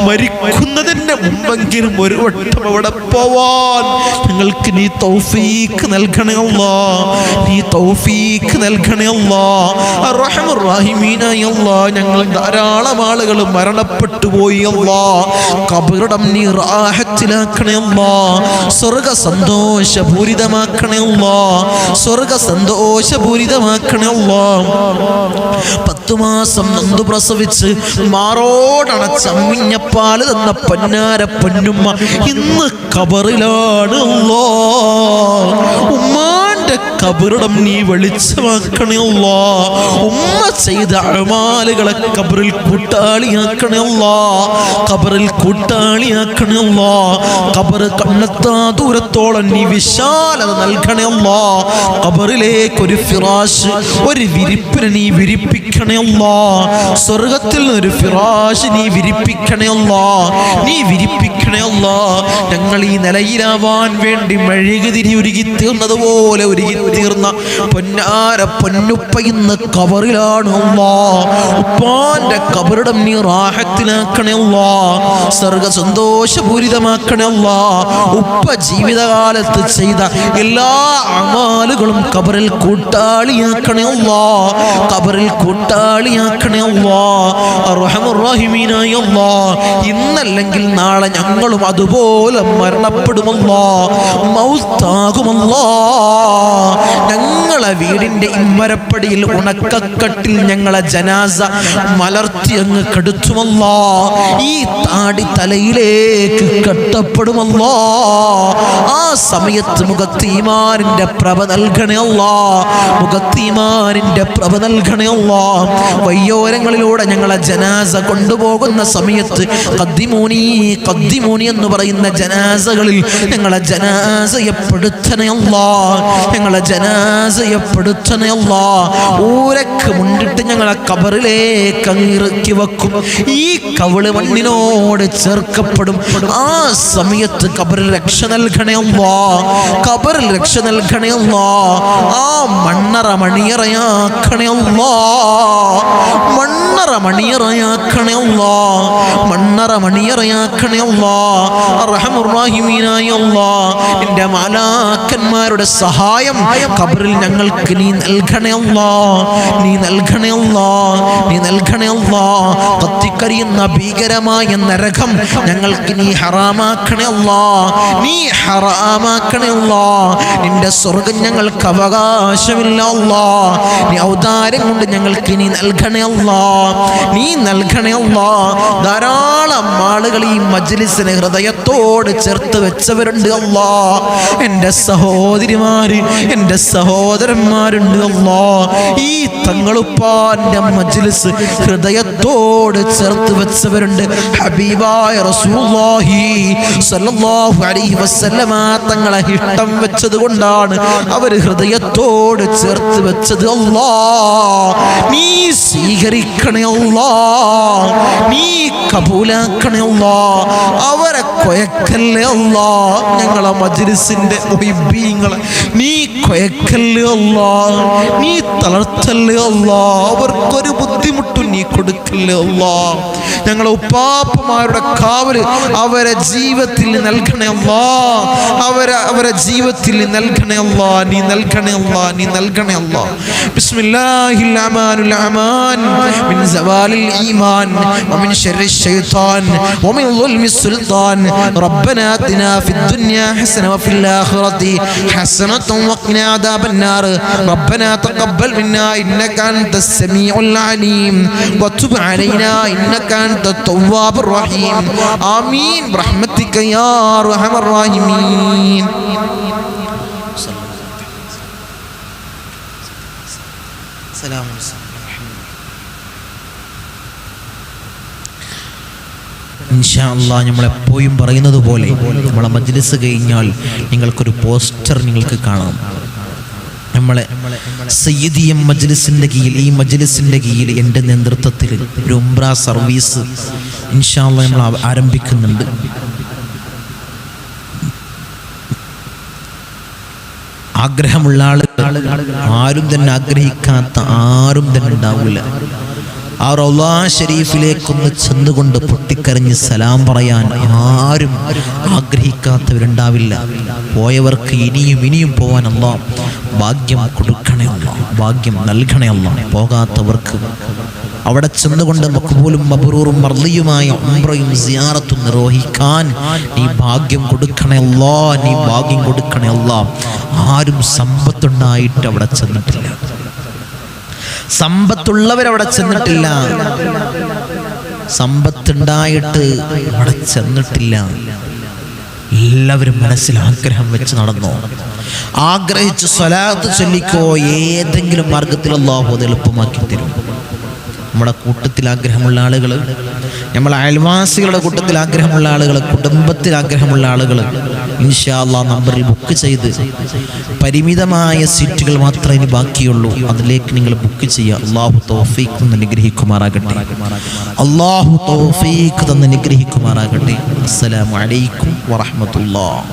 Speaker 1: മരിക്കുന്നതിന്റെ മുമ്പെങ്കിലും ഒരു വട്ടം അവിടെ പോവാൻ ഞങ്ങൾക്ക് നീ തൗഫീഖ് നൽകണേ അല്ലാ. നീ തൗഫീഖ് നൽകണേ അല്ലാ. അർഹമുർ റഹീമീനായ അല്ലാ. ഞങ്ങൾ ധാരാളം ആളുകൾ മരണപ്പെട്ടു പോയി അല്ലാ. ഖബറിടം നീ റാഹത്തിലാക്കണേ അല്ലാ. സ്വർഗ സന്തോഷപൂരിതമാക്കണേ അല്ലാ. സ്വർഗ സന്തോഷപൂരിതമാക്കണേ അല്ലാ. 10 മാസം നൊന്തു പ്രസവിച്ച് മാറോടണച്ച അമ്മിഞ്ഞപ്പാല് തന്ന പൊന്നാര പൊന്നുമ്മ ഇന്ന് ഖബറിലാണ് അല്ലാ. ഉമ്മാന്റെ ഖബറിടം നീ വെളിച്ചമാക്കണേ അല്ലാ. ഉമ്മ ചെയ്ത അമാലുകളെ ഖബറിൽ കൂട്ടാളിയാക്കണേ അല്ലാ. ഖബറിൽ കൂട്ടാളിയാക്കണേ അല്ലാ. ഖബർ കണ്ണെത്താ ദൂരത്തോളം നീ വിശാലത നൽകണേ അല്ലാ. ഖബറിലേക്ക് ഒരു ഫിറാശ്, ഒരു വിരിപ്പിനെ നീ വിരിപ്പിക്കണേ അല്ലാ. സ്വർഗത്തിൽ ഒരു ഫിറാശ് നീ വിരിപ്പിക്കണേ അല്ലാ. നീ വിരിപ്പിക്കണേ അല്ലാ. ഞങ്ങൾ ഈ നിലയിലാവാൻ വേണ്ടി മെഴുകുതിരി ഉരുകി തീർന്നതുപോലെ ഒരു ഒരുങ്ങിത്തീർന്ന പൊന്നാര പൊന്നുപ്പ ഇന്ന് കബറിലാണ് അല്ലാ. ഉപ്പാന്റെ കബറിടം നീ റാഹത്തിലാക്കണേ അല്ലാ, സർഗ സന്തോഷപൂരിതമാക്കണേ അല്ലാ. ഉപ്പ ജീവിതകാലത്ത് ചെയ്ത എല്ലാ അമാലുകളും കബറിൽ കൂട്ടാളിയാക്കണേ അല്ലാ, കബറിൽ കൂട്ടാളിയാക്കണേ അല്ലാ. അർഹമർ റഹീമീനായ അല്ലാ, ഇന്നല്ലെങ്കിൽ നാളെ ഞങ്ങളും അതുപോലെ മരണപ്പെടുമല്ലാ, മൗത്താകുമല്ലാ. ഞങ്ങളെ വീടിന്റെ ഇമ്മരപ്പടിയിൽ ഉണക്കക്കട്ടിൽ ഞങ്ങളെ ജനാസ മലർത്തി അങ്ങ് കെടുത്തുമല്ലാ. ഈ താടി തലയിലേക്ക് കെട്ടപ്പെടുമല്ലാ. ആ സമയത്ത് മുഖത്ത് ഈമാനിന്റെ പ്രഭ നൽകണേ അല്ലാ, മുഖത്ത് ഈമാനിന്റെ പ്രഭ നൽകണേ അല്ലാ. വയ്യോരങ്ങളിലൂടെ ഞങ്ങളെ ജനാസ കൊണ്ടുപോകുന്ന സമയത്ത് ഖദ്ദിമൂനി ഖദ്ദിമൂനി എന്ന് പറയുന്ന ജനാസകളിൽ ഞങ്ങളെ ജനാസയെ പെടുത്തണേ അല്ലാ, ഞങ്ങളെ ജനാസയെ പെടുത്തണേ അല്ലാ. ഊരക്ക് മുണ്ടിട്ട് ഞങ്ങളെ കബറിലേക്ക് അങ്ങിറക്കി വെക്കും. ഈ കവിള് മണ്ണിനോട് ചേർക്കപ്പെടും. ആ സമയത്ത് കബറിൽ രക്ഷ നൽകണേ അല്ലാ, കബറിൽ രക്ഷ നൽകണേ അല്ലാ. ആ മണ്ണറ മണിയറയാക്കണേ അല്ലാ, മണ്ണറ മണിയറയാക്കണേ അല്ലാ, മണ്ണറ മണിയറയാക്കണേ അല്ലാ. അർഹമർ റഹീമീനായ അല്ലാ, നിന്റെ മാലാക്കന്മാരുടെ സഹായം ഖബറിൽ ഞങ്ങൾക്ക് നീ നൽകണേ അല്ലാ, നീ നൽകണേ അല്ലാ, നീ നൽകണേ അല്ലാ. കത്തിക്കരിയുന്ന ഭീകരമായ നരകം ഞങ്ങൾക്ക് നീ ഹറാമാക്കണേ അല്ലാ, നീ ഹറാമാക്കണേ അല്ലാ. നിന്റെ സ്വർഗ്ഗം ഞങ്ങൾക്ക് അവകാശമില്ല അല്ലാ. നീ ഔദാര്യം കൊണ്ട് ഞങ്ങൾക്ക് നീ നൽകണേ അല്ലാ, നീ നൽകണേ അല്ലാ. ധാരാളം ആളുകൾ ഈ മജ്ലിസിനെ ഹൃദയത്തോട് ചേർത്ത് വെച്ചവരുണ്ട് അല്ലാ. എൻ്റെ സഹോദരിമാര്, എൻ്റെ സഹോദരന്മാരുണ്ട് അല്ലാ. ഈ തങ്ങളുപ്പാന്റെ മജ്ലിസ് ഹൃദയത്തോട് ചേർത്ത് വെച്ചവരുണ്ട്. ഹബീബായ റസൂലുള്ളാഹി സ്വല്ലല്ലാഹു അലൈഹി വസല്ലമ തങ്ങളെ ഇഷ്ടം വെച്ചത് കൊണ്ടാണ് അവർ ഹൃദയത്തോട് ചേർത്ത് വെച്ചത് അല്ലാ. നീ സ്വീകരിക്കണേ അല്ലാ, നീ കബൂലാക്കണേ അല്ലാ. അവരെ കൊയക്കല്ലേ അല്ലാ, ഞങ്ങളെ മജ്ലിസിന്റെ മുഹിബ്ബീങ്ങളെ നീ കൊയക്കല്ലേ അല്ലാ, നീ തളർത്തല്ലേ അല്ലാ. അവർക്കൊരു ബുദ്ധിമുട്ടും നീ കൊടുക്കല്ലേ അല്ലാ. ഞങ്ങളെ ഉപ്പാപ്പമാരുടെ കാവല് അവരെ ജീവിതത്തിൽ നൽകണേ അല്ലാ, അവരെ ജീവിതത്തിൽ നൽകണേ അല്ലാ, നീ നൽകണേ അല്ലാ, നീ നൽകണേ അല്ലാ. ബിസ്മില്ലാഹിൽ റഹ്മാനിൽ റഹീം മിൻ സവാലിൽ ഈമാൻ വമിൻ ശർരിശ് ശൈത്താൻ വമിൻ ദുൽമിസ് സുൽത്താൻ റബ്ബനാ ആതിനാ ഫിദ് ദുനിയാ ഹസന വഫിൽ ആഖിറതി ഹസനതൻ വഖിനാ അദാബൻ നാർ റബ്ബനാ തഖബ്ബൽ മിന്നാ ഇന്നക അൻതസ് സമീഉൽ അലീം വതുബ് അലൈനാ ഇന്നക അൻതത് തവ്വാബുർ റഹീം ആമീൻ ബിറഹ്മതിക യാ അർഹമർ റഹീമീൻ. സലാം. ഇൻഷാ അല്ലാഹ് നമ്മളെപ്പോഴും പറയുന്നത് പോലെ നമ്മളെ മജ്ലിസ് കഴിഞ്ഞാൽ നിങ്ങൾക്കൊരു പോസ്റ്റർ നിങ്ങൾക്ക് കാണാം. നമ്മളെ സയ്യിദിയം മജ്ലിസിൻ്റെ കീഴിൽ, ഈ മജ്ലിസിൻ്റെ കീഴിൽ എൻ്റെ നേതൃത്വത്തിൽ ഒരു ഉംറ സർവീസ് ഇൻഷാ അല്ലാഹ് നമ്മൾ ആരംഭിക്കുന്നുണ്ട്. ആഗ്രഹമുള്ള ആളുകൾ, ആരും തന്നെ ആഗ്രഹിക്കാത്ത ആരും തന്നെ ഉണ്ടാവില്ല. ആ റൗളാ ഷരീഫിലേക്കൊന്ന് ചെന്നുകൊണ്ട് പൊട്ടിക്കരഞ്ഞ് സലാം പറയാൻ ആരും ആഗ്രഹിക്കാത്തവരുണ്ടാവില്ല. പോയവർക്ക് ഇനിയും പോവാൻ അല്ലാഹ് ഭാഗ്യം കൊടുക്കണേ അല്ലാഹ്, ഭാഗ്യം നൽകണേ അല്ലാഹ്. പോകാത്തവർക്ക് അവിടെ ചെന്നുകൊണ്ട് മഖ്ബൂലും മബ്റൂറും മർദിയുമായ ഉംറയും സിയാറത്തും നിർവഹിക്കാൻ നീ ഭാഗ്യം കൊടുക്കണേ അല്ലാഹ്, നീ ഭാഗ്യം കൊടുക്കണേ അല്ലാഹ്. ആരും സമ്പത്തുണ്ടായിട്ട് അവിടെ ചെന്നിട്ടില്ല, സമ്പത്തുള്ളവരവിടെ ചെന്നിട്ടില്ല, സമ്പത്തുണ്ടായിട്ട് അവിടെ ചെന്നിട്ടില്ല. എല്ലാവരും മനസ്സിൽ ആഗ്രഹം വെച്ച് നടന്നോ, ആഗ്രഹിച്ച് സ്വലാത്ത് ചൊല്ലിക്കോ. ഏതെങ്കിലും മാർഗത്തിൽ അല്ലാഹു അത് എളുപ്പമാക്കി തരും. നമ്മുടെ കൂട്ടത്തിൽ ആഗ്രഹമുള്ള ആളുകൾ, നമ്മളെ അയൽവാസികളുടെ കൂട്ടത്തിൽ ആഗ്രഹമുള്ള ആളുകൾ, കുടുംബത്തിൽ ആഗ്രഹമുള്ള ആളുകൾ ഇൻഷാ അല്ലാഹ് നമ്പറിൽ ബുക്ക് ചെയ്ത്, പരിമിതമായ സീറ്റുകൾ മാത്രമേ ഇനി ബാക്കിയുള്ളൂ, അതിലേക്ക് നിങ്ങൾ ബുക്ക് ചെയ്യുക. അല്ലാഹു തൗഫീഖ് തന്ന് അനുഗ്രഹിക്കുമാറാകട്ടെ, അല്ലാഹു തൗഫീഖ് തന്ന് അനുഗ്രഹിക്കുമാറാകട്ടെ. അസ്സലാമു അലൈക്കും വറഹ്മത്തുള്ളാഹി.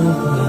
Speaker 2: لا